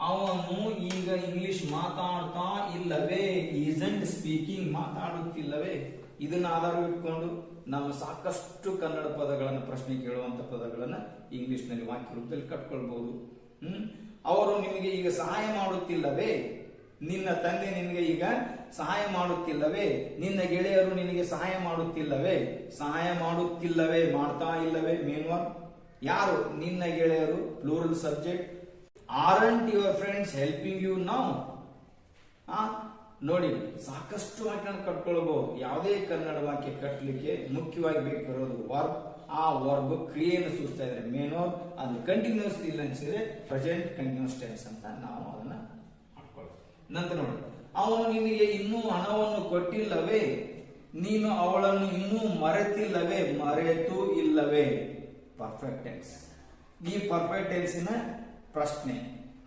ಅವನು ಈಗ ಇಂಗ್ಲಿಷ್ ಮಾತಾಡ್ತಾ ಇಲ್ಲವೇ. ಈಸಂಟ್ ಸ್ಪೀಕಿಂಗ್, ಮಾತಾಡುತ್ತಿಲ್ಲವೇ. ಇದನ್ನ ಆಧಾರ ಇಟ್ಕೊಂಡು ನಾವು ಸಾಕಷ್ಟು ಕನ್ನಡ ಪದಗಳನ್ನ, ಪ್ರಶ್ನೆ ಕೇಳುವಂತ ಪದಗಳನ್ನ ಇಂಗ್ಲಿಷ್ ನಲ್ಲಿ ವಾಕ್ಯ ರೂಪದಲ್ಲಿ ಕಟ್ಕೊಳ್ಬಹುದು. ಅವರು ನಿಮಗೆ ಈಗ ಸಹಾಯ ಮಾಡುತ್ತಿಲ್ಲವೇ, ನಿನ್ನ ತಂದೆ ನಿನಗೆ ಈಗ ಸಹಾಯ ಮಾಡುತ್ತಿಲ್ಲವೇ, ನಿನ್ನ ಗೆಳೆಯರು ನಿನಗೆ ಸಹಾಯ ಮಾಡುತ್ತಿಲ್ಲವೇ. ಸಹಾಯ ಮಾಡುತ್ತಿಲ್ಲವೇ, ಮಾಡ್ತಾ ಇಲ್ಲವೇ ಮೇನ್ ವರ್ಬ್. ಯಾರು? ನಿನ್ನ ಗೆಳೆಯರು, plural subject. Aren't your friends helping you now. ನೋಡಿ, ಸಾಕಷ್ಟು ವಾಕ್ಯ ಕಟ್ಕೊಳ್ಬಹುದು. ಯಾವುದೇ ಕನ್ನಡ ವಾಕ್ಯ ಕಟ್ಟಲಿಕ್ಕೆ ಮುಖ್ಯವಾಗಿ ಬೇಕಿರೋದು ವರ್ಬ್. ಆ ವರ್ಬ್ ಕ್ರಿಯೆಯನ್ನು ಸೂಚಿಸ್ತಾ ಇದ್ರೆ ಮೇನ್ ವರ್ಬ್, ಅದು ಕಂಟಿನ್ಯೂಸ್ ಇಲ್ಲ ಅನ್ಸಿದ್ರೆ ಪ್ರೆಸೆಂಟ್ ಕಂಟಿನ್ಯೂಸ್ ಟೆನ್ಸ್ ಅಂತ ನಾವು ಅದನ್ನ ಮಾಡ್ಕೊಳ್ಳೋದು. ನಂತರ ನೋಡಿ, ಅವನು ನಿನಗೆ ಇನ್ನೂ ಹಣವನ್ನು ಕೊಟ್ಟಿಲ್ಲವೇ, ನೀನು ಅವಳನ್ನು ಇನ್ನೂ ಮರೆತಿಲ್ಲವೇ, ಮರೆತು ಇಲ್ಲವೇ. Perfect tense. ಈ ಪರ್ಫೆಕ್ಟ್ ಟೆನ್ಸಿನ ಪ್ರಶ್ನೆ.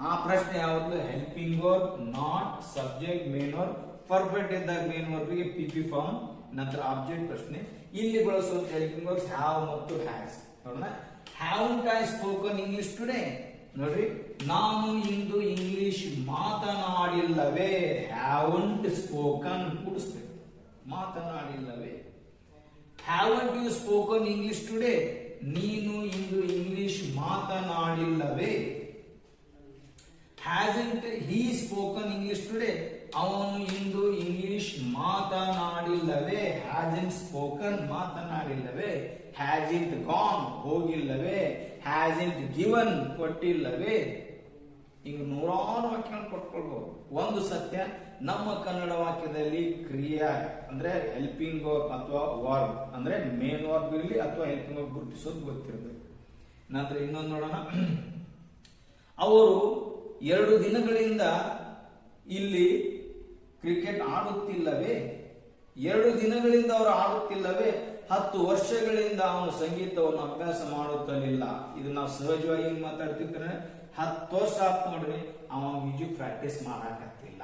ಆ ಪ್ರಶ್ನೆ ಯಾವುದು? Helping verb, not subject, main verb. Perfect ಇದ್ದಾಗ ಮೇನ್ ವರ್ಬ್ ಗೆ PP ಫಾರ್ಮ್, ನಂತರ ಆಬ್ಜೆಕ್ಟ್ ಪ್ರಶ್ನೆ. ಇಲ್ಲಿ ಬಳಸುವಂತ ಹೆಲ್ಪಿಂಗ್ ವರ್ಬ್ಸ್ ಹ್ಯಾವ್ ಮತ್ತು ಹ್ಯಾಸ್. ನೋಡೋಣ. Haven't I spoken English today. ನೋಡ್ರಿ, ನಾನು ಇಂದು ಇಂಗ್ಲಿಷ್ ಮಾತನಾಡಿಲ್ಲವೇ. ಹ್ಯಾವಂಟ್ ಸ್ಪೋಕನ್ ಕೂಡಿಸ್ಬೇಕು, ಮಾತನಾಡಿಲ್ಲವೇ. Haven't you spoken English today, ನೀನು ಇಂದು ಇಂಗ್ಲಿಷ್ ಮಾತನಾಡಿಲ್ಲವೇ. Hasn't he spoken English today, ಅವನು ಇಂದು ಇಂಗ್ಲಿಷ್ ಮಾತನಾಡಿಲ್ಲವೇ. ಹ್ಯಾಸಂಟ್ ಸ್ಪೋಕನ್, ಮಾತನಾಡಿಲ್ಲವೇ. ಹ್ಯಾಸಂಟ್ ಗಾನ್, ಹೋಗಿಲ್ಲವೇ. ಹ್ಯಾಸಂಟ್ ಗಿವನ್, ಕೊಟ್ಟಿಲ್ಲವೇ. ಈಗ ನೂರಾರು ವಾಕ್ಯಗಳನ್ನು ಕೊಟ್ಕೊಳ್ಬಹುದು. ಒಂದು ಸತ್ಯ, ನಮ್ಮ ಕನ್ನಡ ವಾಕ್ಯದಲ್ಲಿ ಕ್ರಿಯಾ ಅಂದ್ರೆ ಹೆಲ್ಪಿಂಗ್ ವರ್ಬ್ ಅಥವಾ ವರ್ಬ್ ಅಂದ್ರೆ ಮೇನ್ ವರ್ಬ್ ಇರಲಿ ಅಥವಾ ಹೆಲ್ಪಿಂಗ್ ವರ್ಬ್ ಗುರುತಿಸೋದು ಗೊತ್ತಿರಬೇಕು. ನಂತರ ಇನ್ನೊಂದು ನೋಡೋಣ. ಅವರು 2 ದಿನಗಳಿಂದ ಇಲ್ಲಿ ಕ್ರಿಕೆಟ್ ಆಡುತ್ತಿಲ್ಲವೇ. 2 ದಿನಗಳಿಂದ ಅವರು ಆಡುತ್ತಿಲ್ಲವೇ. 10 ವರ್ಷಗಳಿಂದ ಅವನು ಸಂಗೀತವನ್ನು ಅಭ್ಯಾಸ ಮಾಡುತ್ತಲಿಲ್ಲ. ಇದು ನಾವು ಸಹಜವಾಗಿ ಹೆಂಗ್ ಮಾತಾಡ್ತಿರ್ತಾರೆ, 10 ವರ್ಷ ಆತ್ ನೋಡ್ರಿ ಅವ ಮ್ಯೂಸಿಕ್ ಪ್ರಾಕ್ಟೀಸ್ ಮಾಡಾಕತ್ತಿಲ್ಲ.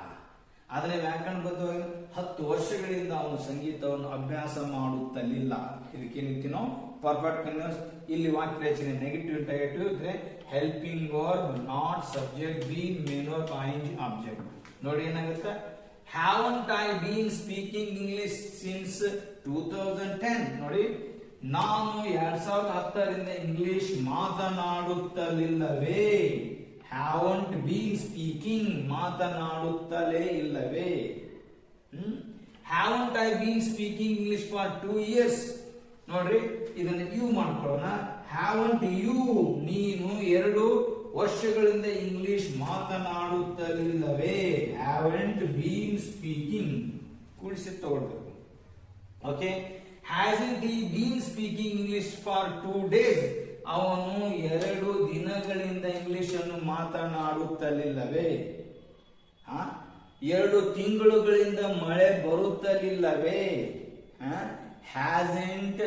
ಆದ್ರೆ ವ್ಯಾಕರಣಬದ್ಧವಾಗಿ 10 ವರ್ಷಗಳಿಂದ ಅವನು ಸಂಗೀತವನ್ನು ಅಭ್ಯಾಸ ಮಾಡುತ್ತಲಿಲ್ಲ. ಇದಕ್ಕೇನಿತ್ತು ನಾವು ಪರ್ಫೆಕ್ಟ್ ಕಂಟಿನ್ಯೂಸ್. ಇಲ್ಲಿ ವಾಕ್ಯ ರಚನೆ ನೆಗೆಟಿವ್ ಇಂಟರಾಗೇಟಿವ್ ಇದ್ರೆ helping verb, not subject, been, main verb, I N G, object. ನೋಡಿ ಏನಾಗುತ್ತೆ. Haven't I been speaking English since 2010. ನೋಡಿ, ನಾನು 2010ರಿಂದ ಇಂಗ್ಲಿಷ್ ಮಾತನಾಡುತ್ತಲಿಲ್ಲವೇ. ಹ್ಯಾವಂಟ್ ಬೀನ್ ಸ್ಪೀಕಿಂಗ್, ಮಾತನಾಡುತ್ತಲೇ ಇಲ್ಲವೇ. Haven't I been speaking English for 2 years. ನೋಡ್ರಿ, ಇದನ್ನ ಯು ಮಾಡ್ಕೊಳ್ಳೋಣ. ಹ್ಯಾವಂಟ್ ಯು, ನೀನು 2 ವರ್ಷಗಳಿಂದ ಇಂಗ್ಲಿಷ್ ಮಾತನಾಡುತ್ತಲಿಲ್ಲವೇ. ಹ್ಯಾವಂಟ್ ಬೀನ್ ಸ್ಪೀಕಿಂಗ್ ಕೂಡಿಸಿ ತಗೊಳ್ಬೇಕು. Okay. Hasn't he bean speaking English for 2 days. ಅವನು 2 ದಿನಗಳಿಂದ ಇಂಗ್ಲಿಷ್ ಅನ್ನು ಮಾತನಾಡುತ್ತಲಿಲ್ಲವೇ. 2 ತಿಂಗಳುಗಳಿಂದ ಮಳೆ ಬರುತ್ತಲಿಲ್ಲವೇ. Hasn't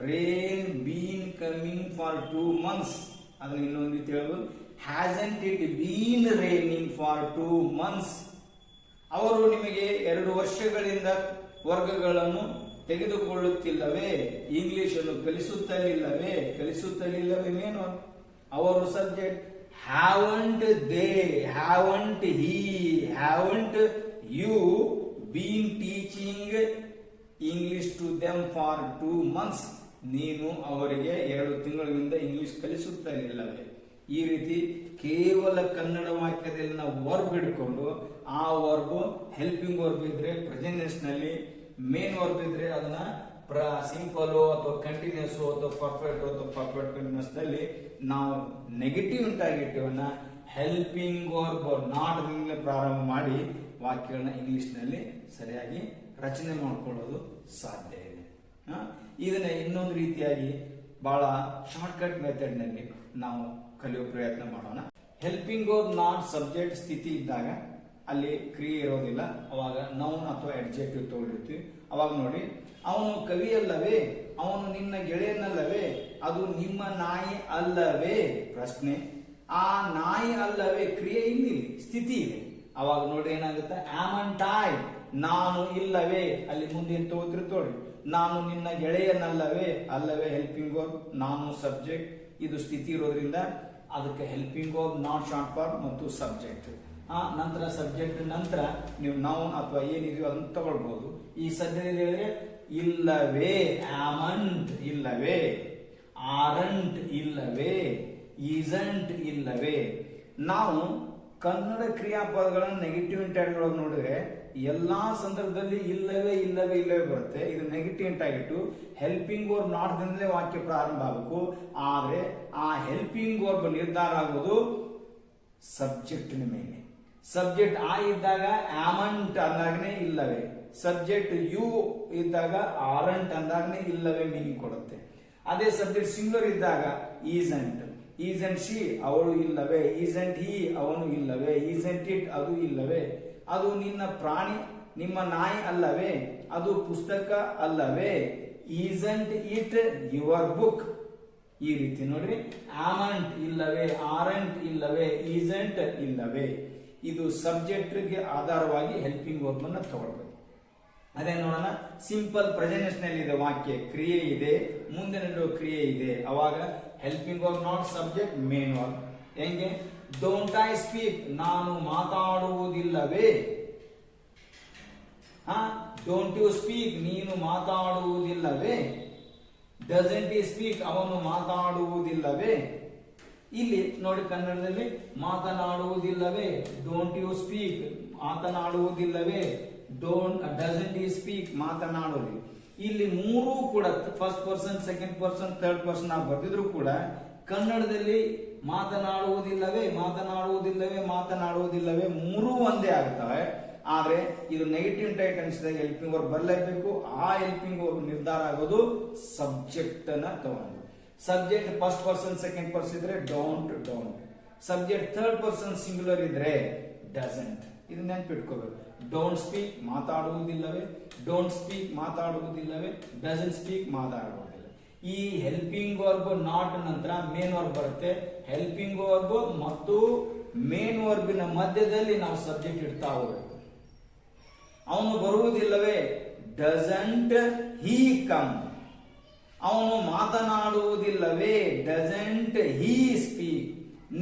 rain been coming for 2 months. ಅದನ್ನ ಇನ್ನೊಂದು ರೀತಿ ಹೇಳ್ಬೋದು, hasn't it been raining for 2 months. ಅವರು ನಿಮಗೆ 2 ವರ್ಷಗಳಿಂದ ವರ್ಗಗಳನ್ನು ತೆಗೆದುಕೊಳ್ಳುತ್ತಿಲ್ಲವೇ. ಇಂಗ್ಲಿಷ್ ಅನ್ನು ಕಲಿಸುತ್ತಲಿಲ್ಲವೇ ಮೇನು. ಅವರು subject. Haven't they, haven't he, haven't you been teaching English to them for 2 months. ನೀನು ಅವರಿಗೆ 2 ತಿಂಗಳಿಂದ ಇಂಗ್ಲಿಷ್ ಕಲಿಸುತ್ತಲಿಲ್ಲವೇ. ಈ ರೀತಿ ಕೇವಲ ಕನ್ನಡ ವಾಕ್ಯದಲ್ಲಿ ನಾವು ವರ್ಬ್ ಹಿಡ್ಕೊಂಡು ಆ ವರ್ಬ್ ಹೆಲ್ಪಿಂಗ್ ವರ್ಬ್ ಇದ್ರೆ ಪ್ರೆಸೆಂಟ್ ನಲ್ಲಿ, ಮೇನ್ ವರ್ಬ್ ಇದ್ರೆ ಅದನ್ನ ಸಿಂಪಲ್ ಅಥವಾ ಕಂಟಿನ್ಯೂಸ್ ಅಥವಾ ಪರ್ಫೆಕ್ಟ್ ಕಂಟಿನ್ಯೂಸ್ ನಲ್ಲಿ ನಾವು ನೆಗೆಟಿವ್ ಇಂಟರಾಗೇಟಿವ್ ಅನ್ನ ಹೆಲ್ಪಿಂಗ್ ವರ್ಬ್ ನಾಟ್ ಪ್ರಾರಂಭ ಮಾಡಿ ವಾಕ್ಯಗಳನ್ನ ಇಂಗ್ಲಿಷ್ ನಲ್ಲಿ ಸರಿಯಾಗಿ ರಚನೆ ಮಾಡ್ಕೊಳ್ಳೋದು ಸಾಧ್ಯ ಇದೆ. ಇದನ್ನ ಇನ್ನೊಂದು ರೀತಿಯಾಗಿ ಬಹಳ ಶಾರ್ಟ್ಕಟ್ ಮೆಥಡ್ ನಲ್ಲಿ ನಾವು ಕಲಿಯೋ ಪ್ರಯತ್ನ ಮಾಡೋಣ. ಹೆಲ್ಪಿಂಗ್ ಆರ್ ನಾಟ್ ಸಬ್ಜೆಕ್ಟ್ ಸ್ಥಿತಿ ಇದ್ದಾಗ ಅಲ್ಲಿ ಕ್ರಿಯೆ ಇರೋದಿಲ್ಲ, ಅವಾಗ ನೌನ್ ಅಥವಾ ಅಡ್ಜೆಕ್ಟಿವ್ ತಗೊಂಡಿರ್ತೀವಿ. ಅವಾಗ ನೋಡಿ, ಅವನು ಕವಿ ಅಲ್ಲವೇ, ಅವನು ನಿನ್ನ ಗೆಳೆಯನಲ್ಲವೇ, ಅದು ನಿಮ್ಮ ನಾಯಿ ಅಲ್ಲವೇ? ಪ್ರಶ್ನೆ. ಆ ನಾಯಿ ಅಲ್ಲವೇ ಕ್ರಿಯೆ ಇಲ್ಲಿ ಸ್ಥಿತಿ ಇದೆ. ಅವಾಗ ನೋಡಿ ಏನಾಗುತ್ತೆ, ಆಮಂಟ್ ಐ, ನಾನು ಇಲ್ಲವೇ, ಅಲ್ಲಿ ಮುಂದೆ ತೋರಿ ನಾನು ನಿನ್ನ ಗೆಳೆಯನಲ್ಲವೇ, ಅಲ್ಲವೇ ಹೆಲ್ಪಿಂಗ್ ವರ್ಬ್, ನಾನು ಸಬ್ಜೆಕ್ಟ್, ಇದು ಸ್ಥಿತಿ ಇರೋದ್ರಿಂದ ಅದಕ್ಕೆ helping verb not short form ಮತ್ತು ಸಬ್ಜೆಕ್ಟ್. ನಂತರ ಸಬ್ಜೆಕ್ಟ್ ನಂತರ ನೀವು ನೌನ್ ಅಥವಾ ಏನಿದೆಯೋ ಅದನ್ನು ತಗೊಳ್ಬಹುದು. ಈ ಸದ್ಯದಲ್ಲಿ ಹೇಳಿದ್ರೆ ಇಲ್ಲವೇ, ಆಮಂಟ್ ಇಲ್ಲವೇ, ಆರಂಟ್ ಇಲ್ಲವೇ, ಈಸಂಟ್ ಇಲ್ಲವೇ. ನಾವು ಕನ್ನಡ ಕ್ರಿಯಾಪದಗಳನ್ನು ನೆಗೆಟಿವ್ ಇಂಟ್ಯಾಗ್ಗಳೊಳಗೆ ನೋಡಿದ್ರೆ ಎಲ್ಲಾ ಸಂದರ್ಭದಲ್ಲಿ ಇಲ್ಲವೇ ಇಲ್ಲವೇ ಇಲ್ಲವೇ ಬರುತ್ತೆ. ಇದು ನೆಗೆಟಿವ್ ಇಂಟ್ಯಾಗಿಟ್ಟು ಹೆಲ್ಪಿಂಗ್ ವರ್ಬ್ ನಾಟ್ ದಿಂದಲೇ ವಾಕ್ಯ ಪ್ರಾರಂಭ ಆಗಬೇಕು. ಆದ್ರೆ ಆ ಹೆಲ್ಪಿಂಗ್ ವರ್ಬ್ ನಿರ್ಧಾರ ಆಗೋದು ಸಬ್ಜೆಕ್ಟಿನ ಮೇಲೆ. ಸಬ್ಜೆಕ್ಟ್ ಆ ಇದ್ದಾಗ ಆಮಂಟ್ ಅಂದಾಗನೇ ಇಲ್ಲವೇ, ಸಬ್ಜೆಕ್ಟ್ ಯು ಇದ್ದಾಗ ಆರಂಟ್ ಅಂದಾಗನೇ ಇಲ್ಲವೇ ಮೀನಿಂಗ್ ಕೊಡುತ್ತೆ. ಅದೇ ಸಬ್ಜೆಕ್ಟ್ ಸಿಂಗುಲರ್ ಇದ್ದಾಗ ಈಸಂಟ್, ಈಸಂಟ್ ಶಿ ಅವಳು ಇಲ್ಲವೇ, ಈಸಂಟ್ ಹಿ ಅವನು ಇಲ್ಲವೇ, ಈಸಂಟ್ ಇಟ್ ಅದು ಇಲ್ಲವೇ, ಅದು ನಿನ್ನ ಪ್ರಾಣಿ ನಿಮ್ಮ ನಾಯಿ ಅಲ್ಲವೇ, ಅದು ಪುಸ್ತಕ ಅಲ್ಲವೇ, ಈಸಂಟ್ ಇಟ್ ಯುವರ್ ಬುಕ್. ಈ ರೀತಿ ನೋಡ್ರಿ, ಆಮಂಟ್ ಇಲ್ಲವೇ, ಆರಂಟ್ ಇಲ್ಲವೇ, ಈಸಂಟ್ ಇಲ್ಲವೇ. ಇದು ಸಬ್ಜೆಕ್ಟ್ ಗೆ ಆಧಾರವಾಗಿ ಹೆಲ್ಪಿಂಗ್ ವರ್ಬ್ ಅನ್ನು ತಗೊಳ್ಬೇಕು. ಅದೇ ನೋಡೋಣ, ಸಿಂಪಲ್ ಪ್ರೆಸೆಂಟ್ ನಲ್ಲಿ ಇದೆ ವಾಕ್ಯ, ಕ್ರಿಯೆ ಇದೆ, ಮುಂದೆ ನಡೆಯುವ ಕ್ರಿಯೆ ಇದೆ. ಅವಾಗ helping verb not subject main verb. ಹೆಂಗೆ? ಡೋಂಟ್ ಐ ಸ್ಪೀಕ್, ನಾನು ಮಾತಾಡುವುದಿಲ್ಲವೇ. ಡೋಂಟ್ ಯು ಸ್ಪೀಕ್, ನೀನು ಮಾತಾಡುವುದಿಲ್ಲವೇ. ಡಸಂಟ್ ಹಿ ಸ್ಪೀಕ್, ಅವನು ಮಾತಾಡುವುದಿಲ್ಲವೇ. ಇಲ್ಲಿ ನೋಡಿ ಕನ್ನಡದಲ್ಲಿ ಮಾತನಾಡುವುದಿಲ್ಲವೇ, ಡೋಂಟ್ ಯು ಸ್ಪೀಕ್ ಮಾತನಾಡುವುದಿಲ್ಲವೇ, ಡಸಂಟ್ ಹಿ ಸ್ಪೀಕ್ ಮಾತನಾಡುವುದಿಲ್ಲ. ಇಲ್ಲಿ ಮೂರೂ ಕೂಡ first person, second person, third person ನಾವು ಬರ್ದಿದ್ರು ಕೂಡ ಕನ್ನಡದಲ್ಲಿ ಮಾತನಾಡುವುದಿಲ್ಲವೇ, ಮಾತನಾಡುವುದಿಲ್ಲವೇ, ಮಾತನಾಡುವುದಿಲ್ಲವೇ ಮೂರೂ ಒಂದೇ ಆಗ್ತವೆ. ಆದ್ರೆ ಇದು ನೆಗೆಟಿವ್ ಟೈಟ್ ಅನಿಸಿದಾಗ ಹೆಲ್ಪಿಂಗ್ ವರ್ಬ್ ಬರಲೇಬೇಕು. ಆ ಹೆಲ್ಪಿಂಗ್ ವರ್ಬ್ ನಿರ್ಧಾರ ಆಗೋದು ಸಬ್ಜೆಕ್ಟ್ ಅನ್ನ ತಗೊಂಡು. Subject first person second person ಇದ್ರೆ don't, subject third person singular ಇದ್ರೆ ಡಸಂಟ್. ಇದು ನೆನ್ಪಿಟ್ಕೋಬೇಕು. ಡೋಂಟ್ ಸ್ಪೀಕ್ ಮಾತಾಡುವುದಿಲ್ಲವೇ, ಡೋಂಟ್ ಸ್ಪೀಕ್ ಮಾತಾಡುವುದಿಲ್ಲವೇ, ಡಸಂಟ್ ಸ್ಪೀಕ್ ಮಾತಾಡುವುದಿಲ್ಲ. ಈ ಹೆಲ್ಪಿಂಗ್ ವರ್ಬ್ ನಾಟ್ ನಂತರ ಮೇನ್ ವರ್ಬ್ ಬರುತ್ತೆ. ಹೆಲ್ಪಿಂಗ್ ವರ್ಬ್ ಮತ್ತು ಮೇನ್ ವರ್ಬಿನ ಮಧ್ಯದಲ್ಲಿ ನಾವು ಸಬ್ಜೆಕ್ಟ್ ಇಡ್ತಾ ಹೋಗ್ಬೇಕು. ಅವನು ಬರುವುದಿಲ್ಲವೇ, ಡಸಂಟ್ ಹೀ ಕಮ್. ಅವನು ಮಾತನಾಡುವುದಿಲ್ಲವೇ, ಡಸಂಟ್ ಹೀ ಸ್ಪೀಕ್.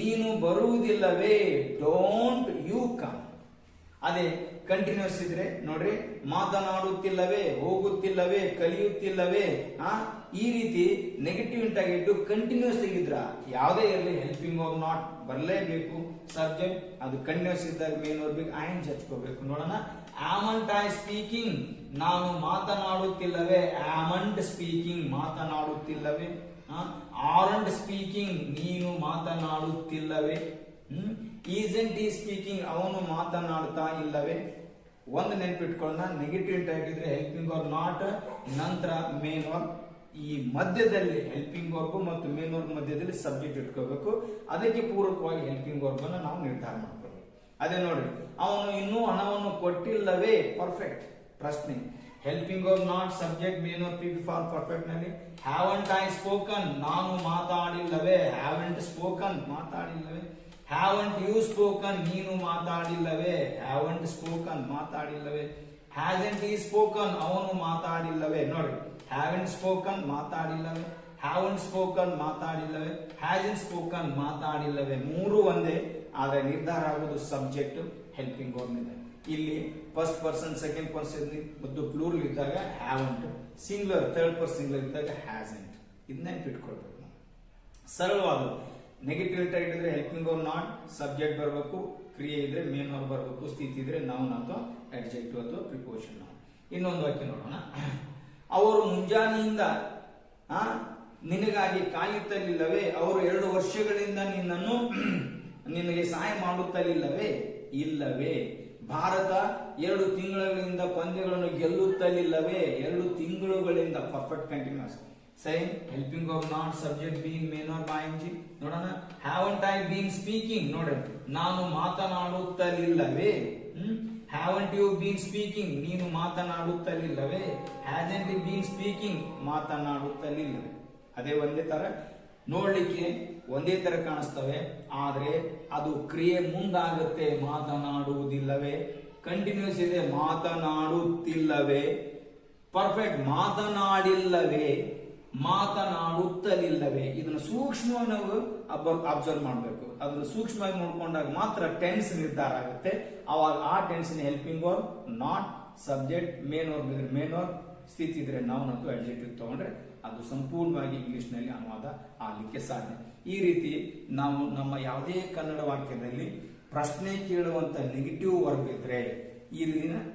ನೀನು ಬರುವುದಿಲ್ಲವೇ, ಡೋಂಟ್ ಯು ಕಮ್. ಅದೇ ಕಂಟಿನ್ಯೂಸ್ ಇದ್ರೆ ನೋಡ್ರಿ, ಮಾತನಾಡುತ್ತಿಲ್ಲವೇ, ಹೋಗುತ್ತಿಲ್ಲವೇ, ಕಲಿಯುತ್ತಿಲ್ಲವೇ. ಈ ರೀತಿ ನೆಗೆಟಿವ್ ಇಂಟಾಗಿಟ್ಟು ಕಂಟಿನ್ಯೂಸ್ ಆಗಿದ್ರ ಯಾವುದೇ ಇರಲಿ ಹೆಲ್ಪಿಂಗ್ ವರ್ಬ್ ನಾಟ್ ಬರಲೇಬೇಕು. ಸಬ್ಜೆಕ್ಟ್ ಅದು ಕಂಟಿನ್ಯೂಸ್ ಇದ್ದಾಗ ಮೇನ್ ವರ್ಬಿಗೆ ಐನ್ ಹಚ್ಕೋಬೇಕು. ನೋಡೋಣ, ಆಮಂಟ್ ಐ ಸ್ಪೀಕಿಂಗ್, ನಾನು ಮಾತನಾಡುತ್ತಿಲ್ಲವೇ, ಆಮಂಟ್ ಸ್ಪೀಕಿಂಗ್ ಮಾತನಾಡುತ್ತಿಲ್ಲವೇ. ಆರಂಟ್ ಸ್ಪೀಕಿಂಗ್, ನೀನು ಮಾತನಾಡುತ್ತಿಲ್ಲವೇ. ಈಸಂಟ್ ಈ ಸ್ಪೀಕಿಂಗ್, ಅವನು ಮಾತನಾಡ್ತಾ ಇಲ್ಲವೇ. ಒಂದು ನೆನಪಿಟ್ಕೊಳ್ಳೋಣ, ನೆಗೆಟಿವ್ ಟೈಪ್ ಇದ್ರೆ ಹೆಲ್ಪಿಂಗ್ ವರ್ಬ್ ನಾಟ್ ನಂತರ ಮೇನ್ ವರ್ಬ್, ಈ ಮಧ್ಯದಲ್ಲಿ ಹೆಲ್ಪಿಂಗ್ ವರ್ಬ್ ಮತ್ತು ಮೇನ್ ವರ್ಬ್ ಮಧ್ಯದಲ್ಲಿ ಸಬ್ಜೆಕ್ಟ್ ಇಟ್ಕೋಬೇಕು. ಅದಕ್ಕೆ ಪೂರಕವಾಗಿ ಹೆಲ್ಪಿಂಗ್ ವರ್ಬ್ ಅನ್ನು ನಾವು ನಿರ್ಧಾರ ಮಾಡ್ಕೋಬೇಕು. ಅದೇ ನೋಡಿ, ಅವನು ಇನ್ನೂ ಹಣವನ್ನು ಕೊಟ್ಟಿಲ್ಲವೇ, ಪರ್ಫೆಕ್ಟ್. ಪ್ರಶ್ನೆ, helping verb not subject main verb P form perfect ನಲ್ಲಿ. ಹ್ಯಾವಂಟ್ ಐ ಸ್ಪೋಕನ್, ನಾನು ಮಾತಾಡಿಲ್ಲವೇ, ಹ್ಯಾವಂಟ್ ಸ್ಪೋಕನ್ ಮಾತಾಡಿಲ್ಲವೇ. ಹ್ಯಾವಂಟ್ ಯು ಸ್ಪೋಕನ್, ನೀನು ಮಾತಾಡಿಲ್ಲವೇ, ಹ್ಯಾವಂಟ್ ಸ್ಪೋಕನ್ ಮಾತಾಡಿಲ್ಲವೇ. ಹ್ಯಾಸಂಟ್ ಈ ಸ್ಪೋಕನ್, ಅವನು ಮಾತಾಡಿಲ್ಲವೇ. ನೋಡಿ, ಹ್ಯಾವಂಟ್ ಸ್ಪೋಕನ್ ಮಾತಾಡಿಲ್ಲವೇ, ಹ್ಯಾವಂಟ್ ಸ್ಪೋಕನ್ ಮಾತಾಡಿಲ್ಲವೇ, ಹ್ಯಾಸಂಟ್ ಸ್ಪೋಕನ್ ಮಾತಾಡಿಲ್ಲವೇ. ಮೂರು ಒಂದೇ, ಆದ್ರೆ ನಿರ್ಧಾರ ಆಗೋದು ಸಬ್ಜೆಕ್ಟ್ ಹೆಲ್ಪಿಂಗ್ ವರ್ಬ್ ಮೇಲೆ. ಇಲ್ಲಿ ಫಸ್ಟ್ ಪರ್ಸನ್ ಸೆಕೆಂಡ್ ಪರ್ಸನ್ ಮತ್ತು ಪ್ಲೂರಲ್ ಇದ್ದಾಗ haven't, singular third person singular ಇದ್ದಾಗ ಹ್ಯಾಸಂಟ್. ಇದನ್ನ ನೆನಪಿಟ್ಕೊಳ್ಬೇಕು. ಸರಳವಾದ ನೆಗೆಟಿವ್ ಇಂಟೆಕ್ಟ್ ಇದ್ರೆ ಹೆಲ್ಪಿಂಗ್ ವರ್ಬ್ ನಾಟ್ ಸಬ್ಜೆಕ್ಟ್ ಬರಬೇಕು, ಕ್ರಿಯೆ ಇದ್ರೆ ಮೇನ್ ವರ್ಬ್ ಬರಬೇಕು, ಸ್ಥಿತಿ ಇದ್ರೆ ನೌನ್ ಅಥವಾ ಅಡ್ಜೆಕ್ಟಿವ್ ಅಥವಾ ಪ್ರಿಪೋಸಿಷನ್. ಇನ್ನೊಂದು ವಾಕ್ಯ ನೋಡೋಣ, ಅವರು ಮುಂಜಾನೆಯಿಂದ ನಿನಗಾಗಿ ಕಾಯುತ್ತಲಿಲ್ಲವೇ, ಅವರು 2 ವರ್ಷಗಳಿಂದ ನಿನಗೆ ಸಹಾಯ ಮಾಡುತ್ತಲಿಲ್ಲವೇ, ಇಲ್ಲವೇ. ಭಾರತ 2 ತಿಂಗಳಿಂದ ಪಂದ್ಯಗಳನ್ನು ಗೆಲ್ಲುತ್ತಲಿಲ್ಲವೇ, 2 ತಿಂಗಳುಗಳಿಂದ. Perfect continuous. Saying helping verb not subject being main or ing. ನೋಡೋಣ. Haven't I been speaking? ನೋಡಿ, ನಾನು ಮಾತನಾಡುತ್ತಲಿಲ್ಲವೇ? Haven't you been speaking? ನೀನು ಮಾತನಾಡುತ್ತಲಿಲ್ಲವೇ? Hasn't he been speaking? ಮಾತನಾಡುತ್ತಲಿಲ್ಲವೇ? ಅದೇ ಒಂದೇ ತರ ನೋಡ್ಲಿಕ್ಕೆ ಒಂದೇ ತರ ಕಾಣಿಸ್ತವೆ, ಆದ್ರೆ ಅದು ಕ್ರಿಯೆ ಮುಂದಾಗುತ್ತೆ. ಮಾತನಾಡುವುದಿಲ್ಲವೇ, ಕಂಟಿನ್ಯೂಸ್ ಇದೆ, ಮಾತನಾಡುತ್ತಿಲ್ಲವೇ, ಪರ್ಫೆಕ್ಟ್ ಮಾತನಾಡಿಲ್ಲವೇ, ಮಾತನಾಡುತ್ತಲಿಲ್ಲವೇ. ಇದನ್ನು ಸೂಕ್ಷ್ಮವಾಗಿ ನಾವು ಅಬ್ಸರ್ವ್ ಮಾಡಬೇಕು. ಅದನ್ನು ಸೂಕ್ಷ್ಮವಾಗಿ ನೋಡ್ಕೊಂಡಾಗ ಮಾತ್ರ ಟೆನ್ಸ್ ನಿರ್ಧಾರ ಆಗುತ್ತೆ. ಅವಾಗ ಆ tense helping verb not subject main verb ಸ್ಥಿತಿ ಇದ್ರೆ ನಾವು ಮತ್ತು ಅಡ್ಜೆಕ್ಟಿವ್ ತಗೊಂಡ್ರೆ ಅದು ಸಂಪೂರ್ಣವಾಗಿ ಇಂಗ್ಲಿಷ್ ನಲ್ಲಿ ಅನುವಾದ ಆಗಲಿಕ್ಕೆ ಸಾಧ್ಯ. ಈ ರೀತಿ ನಾವು ನಮ್ಮ ಯಾವುದೇ ಕನ್ನಡ ವಾಕ್ಯದಲ್ಲಿ ಪ್ರಶ್ನೆ ಕೇಳುವಂತ ನೆಗೆಟಿವ್ ವರ್ಬ್ ಇದ್ರೆ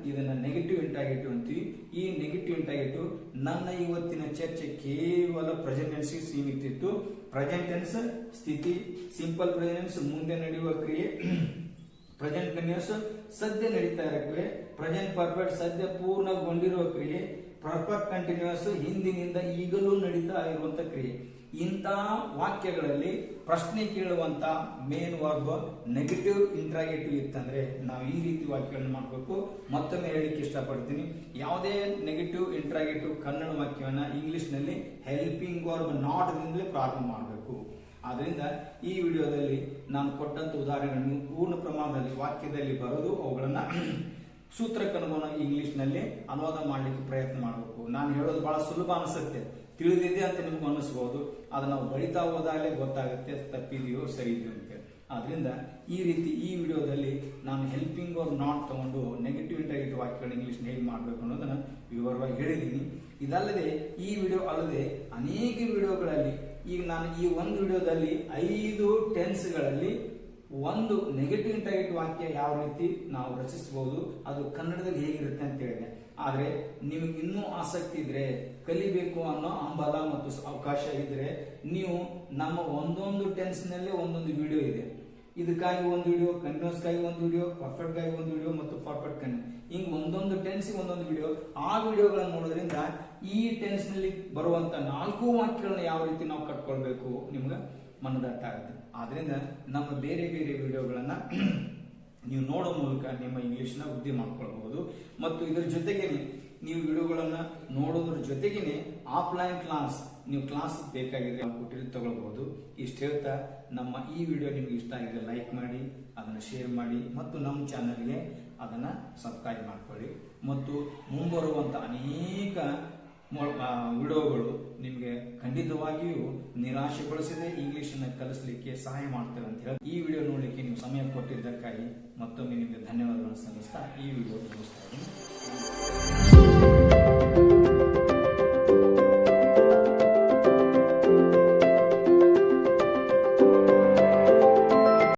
ಇದನ್ನ ನೆಗೆಟಿವ್ ಇಂಟಾಗೇಟಿವ್ ಅಂತೀವಿ. ಈ ನೆಗೆಟಿವ್ ಇಂಟಾಗೇಟಿವ್ ನನ್ನ ಇವತ್ತಿನ ಚರ್ಚೆ ಕೇವಲ ಪ್ರೆಸೆಂಟ್ ಟೆನ್ಸ್ ಸೀಮಿತ ಇತ್ತು. ಪ್ರೆಸೆಂಟ್ ಟೆನ್ಸ್ ಸ್ಥಿತಿ, ಸಿಂಪಲ್ ಪ್ರೆಸೆಂಟ್ ಮುಂದೆ ನಡೆಯುವ ಕ್ರಿಯೆ, ಪ್ರೆಸೆಂಟ್ ಕಂಟಿನ್ಯೂಸ್ ಸದ್ಯ ನಡೀತಾ ಇರೋ ಕ್ರಿಯೆ, ಪ್ರೆಸೆಂಟ್ ಪರ್ಫೆಕ್ಟ್ ಸದ್ಯ ಪೂರ್ಣಗೊಂಡಿರುವ ಕ್ರಿಯೆ, ಪರ್ಫೆಕ್ಟ್ ಕಂಟಿನ್ಯೂಸ್ ಹಿಂದಿನಿಂದ ಈಗಲೂ ನಡೀತಾ ಇರುವಂತ ಕ್ರಿಯೆ. ಇಂಥ ವಾಕ್ಯಗಳಲ್ಲಿ ಪ್ರಶ್ನೆ ಕೇಳುವಂತ ಮೇನ್ ವರ್ಬ್ ನೆಗೆಟಿವ್ ಇಂಟ್ರಾಗೇಟಿವ್ ಇತ್ತಂದ್ರೆ ನಾವು ಈ ರೀತಿ ವಾಕ್ಯಗಳನ್ನು ಮಾಡಬೇಕು. ಮತ್ತೊಮ್ಮೆ ಹೇಳಲಿಕ್ಕೆ ಇಷ್ಟಪಡ್ತೀನಿ, ಯಾವುದೇ ನೆಗೆಟಿವ್ ಇಂಟ್ರಾಗೇಟಿವ್ ಕನ್ನಡ ವಾಕ್ಯವನ್ನ ಇಂಗ್ಲಿಷ್ ನಲ್ಲಿ ಹೆಲ್ಪಿಂಗ್ ವರ್ಬ್ ನಾಟ್ ದಿಂದಲೇ ಪ್ರಾರಂಭ ಮಾಡಬೇಕು. ಆದ್ರಿಂದ ಈ ವಿಡಿಯೋದಲ್ಲಿ ನಾನು ಕೊಟ್ಟಂತ ಉದಾಹರಣೆಗಳನ್ನು ಪೂರ್ಣ ಪ್ರಮಾಣದಲ್ಲಿ ವಾಕ್ಯದಲ್ಲಿ ಬರೋದು ಅವುಗಳನ್ನ ಸೂತ್ರಕ್ಕನುಗುಣ ಇಂಗ್ಲಿಷ್ ನಲ್ಲಿ ಅನುವಾದ ಮಾಡಲಿಕ್ಕೆ ಪ್ರಯತ್ನ ಮಾಡಬೇಕು. ನಾನು ಹೇಳೋದು ಬಹಳ ಸುಲಭ ಅನಿಸುತ್ತೆ, ತಿಳಿದಿದೆ ಅಂತ ನಿಮ್ಗೆ ಅನಿಸಬಹುದು. ಅದನ್ನ ನಾವು ಬರಿತಾ ಹೋದಾಗಲೇ ಗೊತ್ತಾಗುತ್ತೆ ತಪ್ಪಿದೆಯೋ ಸರಿ ಇದೆಯೋ ಅಂತ. ಆದ್ರಿಂದ ಈ ರೀತಿ ಈ ವಿಡಿಯೋದಲ್ಲಿ ನಾನು ಹೆಲ್ಪಿಂಗ್ ವರ್ಬ್ ನಾಟ್ ತಗೊಂಡು ನೆಗೆಟಿವ್ ಇಂಟರಾಗೇಟಿವ್ ವಾಕ್ಯಗಳನ್ನ ಇಂಗ್ಲಿಷ್ ಹೇಗೆ ಮಾಡಬೇಕು ಅನ್ನೋದನ್ನ ವಿವರವಾಗಿ ಹೇಳಿದ್ದೀನಿ. ಇದಲ್ಲದೆ ಈ ವಿಡಿಯೋ ಅಲ್ಲದೆ ಅನೇಕ ವಿಡಿಯೋಗಳಲ್ಲಿ ಈಗ ನಾನು ಈ ಒಂದು ವಿಡಿಯೋದಲ್ಲಿ 5 ಟೆನ್ಸ್ಗಳಲ್ಲಿ ಒಂದು ನೆಗೆಟಿವ್ ಇಂಟರಾಗೇಟಿವ್ ವಾಕ್ಯ ಯಾವ ರೀತಿ ನಾವು ರಚಿಸಬಹುದು, ಅದು ಕನ್ನಡದಲ್ಲಿ ಹೇಗಿರುತ್ತೆ ಅಂತ ಹೇಳಿದೆ. ಆದ್ರೆ ನಿಮಗೆ ಇನ್ನೂ ಆಸಕ್ತಿ ಇದ್ರೆ, ಕಲಿಬೇಕು ಅನ್ನೋ ಹಂಬಲ ಮತ್ತು ಅವಕಾಶ ಇದ್ರೆ ನೀವು ನಮ್ಮ ಒಂದೊಂದು ಟೆನ್ಸ್ ನಲ್ಲಿ ಒಂದೊಂದು ವಿಡಿಯೋ ಇದೆ. ಇದಕ್ಕಾಗಿ ಒಂದು ವಿಡಿಯೋ, ಕಂಟಿನ್ಯೂಸ್ ಗಾಗಿ ಒಂದು ವಿಡಿಯೋ, ಪರ್ಫೆಕ್ಟ್ ಗಾಗಿ ಒಂದು ವಿಡಿಯೋ ಮತ್ತು ಪರ್ಫೆಕ್ಟ್ ಹಿಂಗ್ ಒಂದೊಂದು ಟೆನ್ಸ್ ಒಂದೊಂದು ವಿಡಿಯೋ. ಆ ವಿಡಿಯೋಗಳನ್ನು ನೋಡೋದ್ರಿಂದ ಈ ಟೆನ್ಸ್ ನಲ್ಲಿ ಬರುವಂತ 4 ವಾಕ್ಯಗಳನ್ನ ಯಾವ ರೀತಿ ನಾವು ಕಟ್ಕೊಳ್ಬೇಕು ನಿಮ್ಗೆ ಮನದಟ್ಟ ಆಗುತ್ತೆ. ಆದ್ರಿಂದ ನಮ್ಮ ಬೇರೆ ಬೇರೆ ವಿಡಿಯೋಗಳನ್ನ ನೀವು ನೋಡೋ ಮೂಲಕ ನಿಮ್ಮ ಇಂಗ್ಲಿಷ್ ನ ವೃದ್ಧಿ ಮಾಡ್ಕೊಳ್ಬಹುದು. ಮತ್ತು ಇದರ ಜೊತೆಗೇನೆ ನೀವು ವಿಡಿಯೋಗಳನ್ನ ನೋಡೋದ್ರ ಜೊತೆಗೇನೆ ಆಫ್ಲೈನ್ ಕ್ಲಾಸ್ ನೀವು ಕ್ಲಾಸ್ ಬೇಕಾಗಿದ್ರೆ ಕೊಟ್ಟಿರಿ ತಗೊಳ್ಬಹುದು. ಇಷ್ಟು ಹೇಳ್ತಾ ನಮ್ಮ ಈ ವಿಡಿಯೋ ನಿಮ್ಗೆ ಇಷ್ಟ ಆಗಿದ್ರೆ ಲೈಕ್ ಮಾಡಿ, ಅದನ್ನ ಶೇರ್ ಮಾಡಿ ಮತ್ತು ನಮ್ಮ ಚಾನಲ್ಗೆ ಅದನ್ನ ಸಬ್ಸ್ಕ್ರೈಬ್ ಮಾಡ್ಕೊಳ್ಳಿ. ಮತ್ತು ಮುಂಬರುವಂತ ಅನೇಕ ವಿಡಿಯೋಗಳು ನಿಮಗೆ ಖಂಡಿತವಾಗಿಯೂ ನಿರಾಶೆಗೊಳಿಸದೆ ಇಂಗ್ಲಿಷ್ ಅನ್ನು ಕಲಿಸಲಿಕ್ಕೆ ಸಹಾಯ ಮಾಡ್ತೇವೆ ಅಂತ ಹೇಳಿ ಈ ವಿಡಿಯೋ ನೋಡಲಿಕ್ಕೆ ನೀವು ಸಮಯ ಕೊಟ್ಟಿದ್ದಕ್ಕಾಗಿ ಮತ್ತೊಮ್ಮೆ ನಿಮಗೆ ಧನ್ಯವಾದಗಳನ್ನು ಸಲ್ಲಿಸ್ತಾ ಈ ವಿಡಿಯೋ ಮುಗಿಸ್ತಾ ಇದ್ದೀನಿ.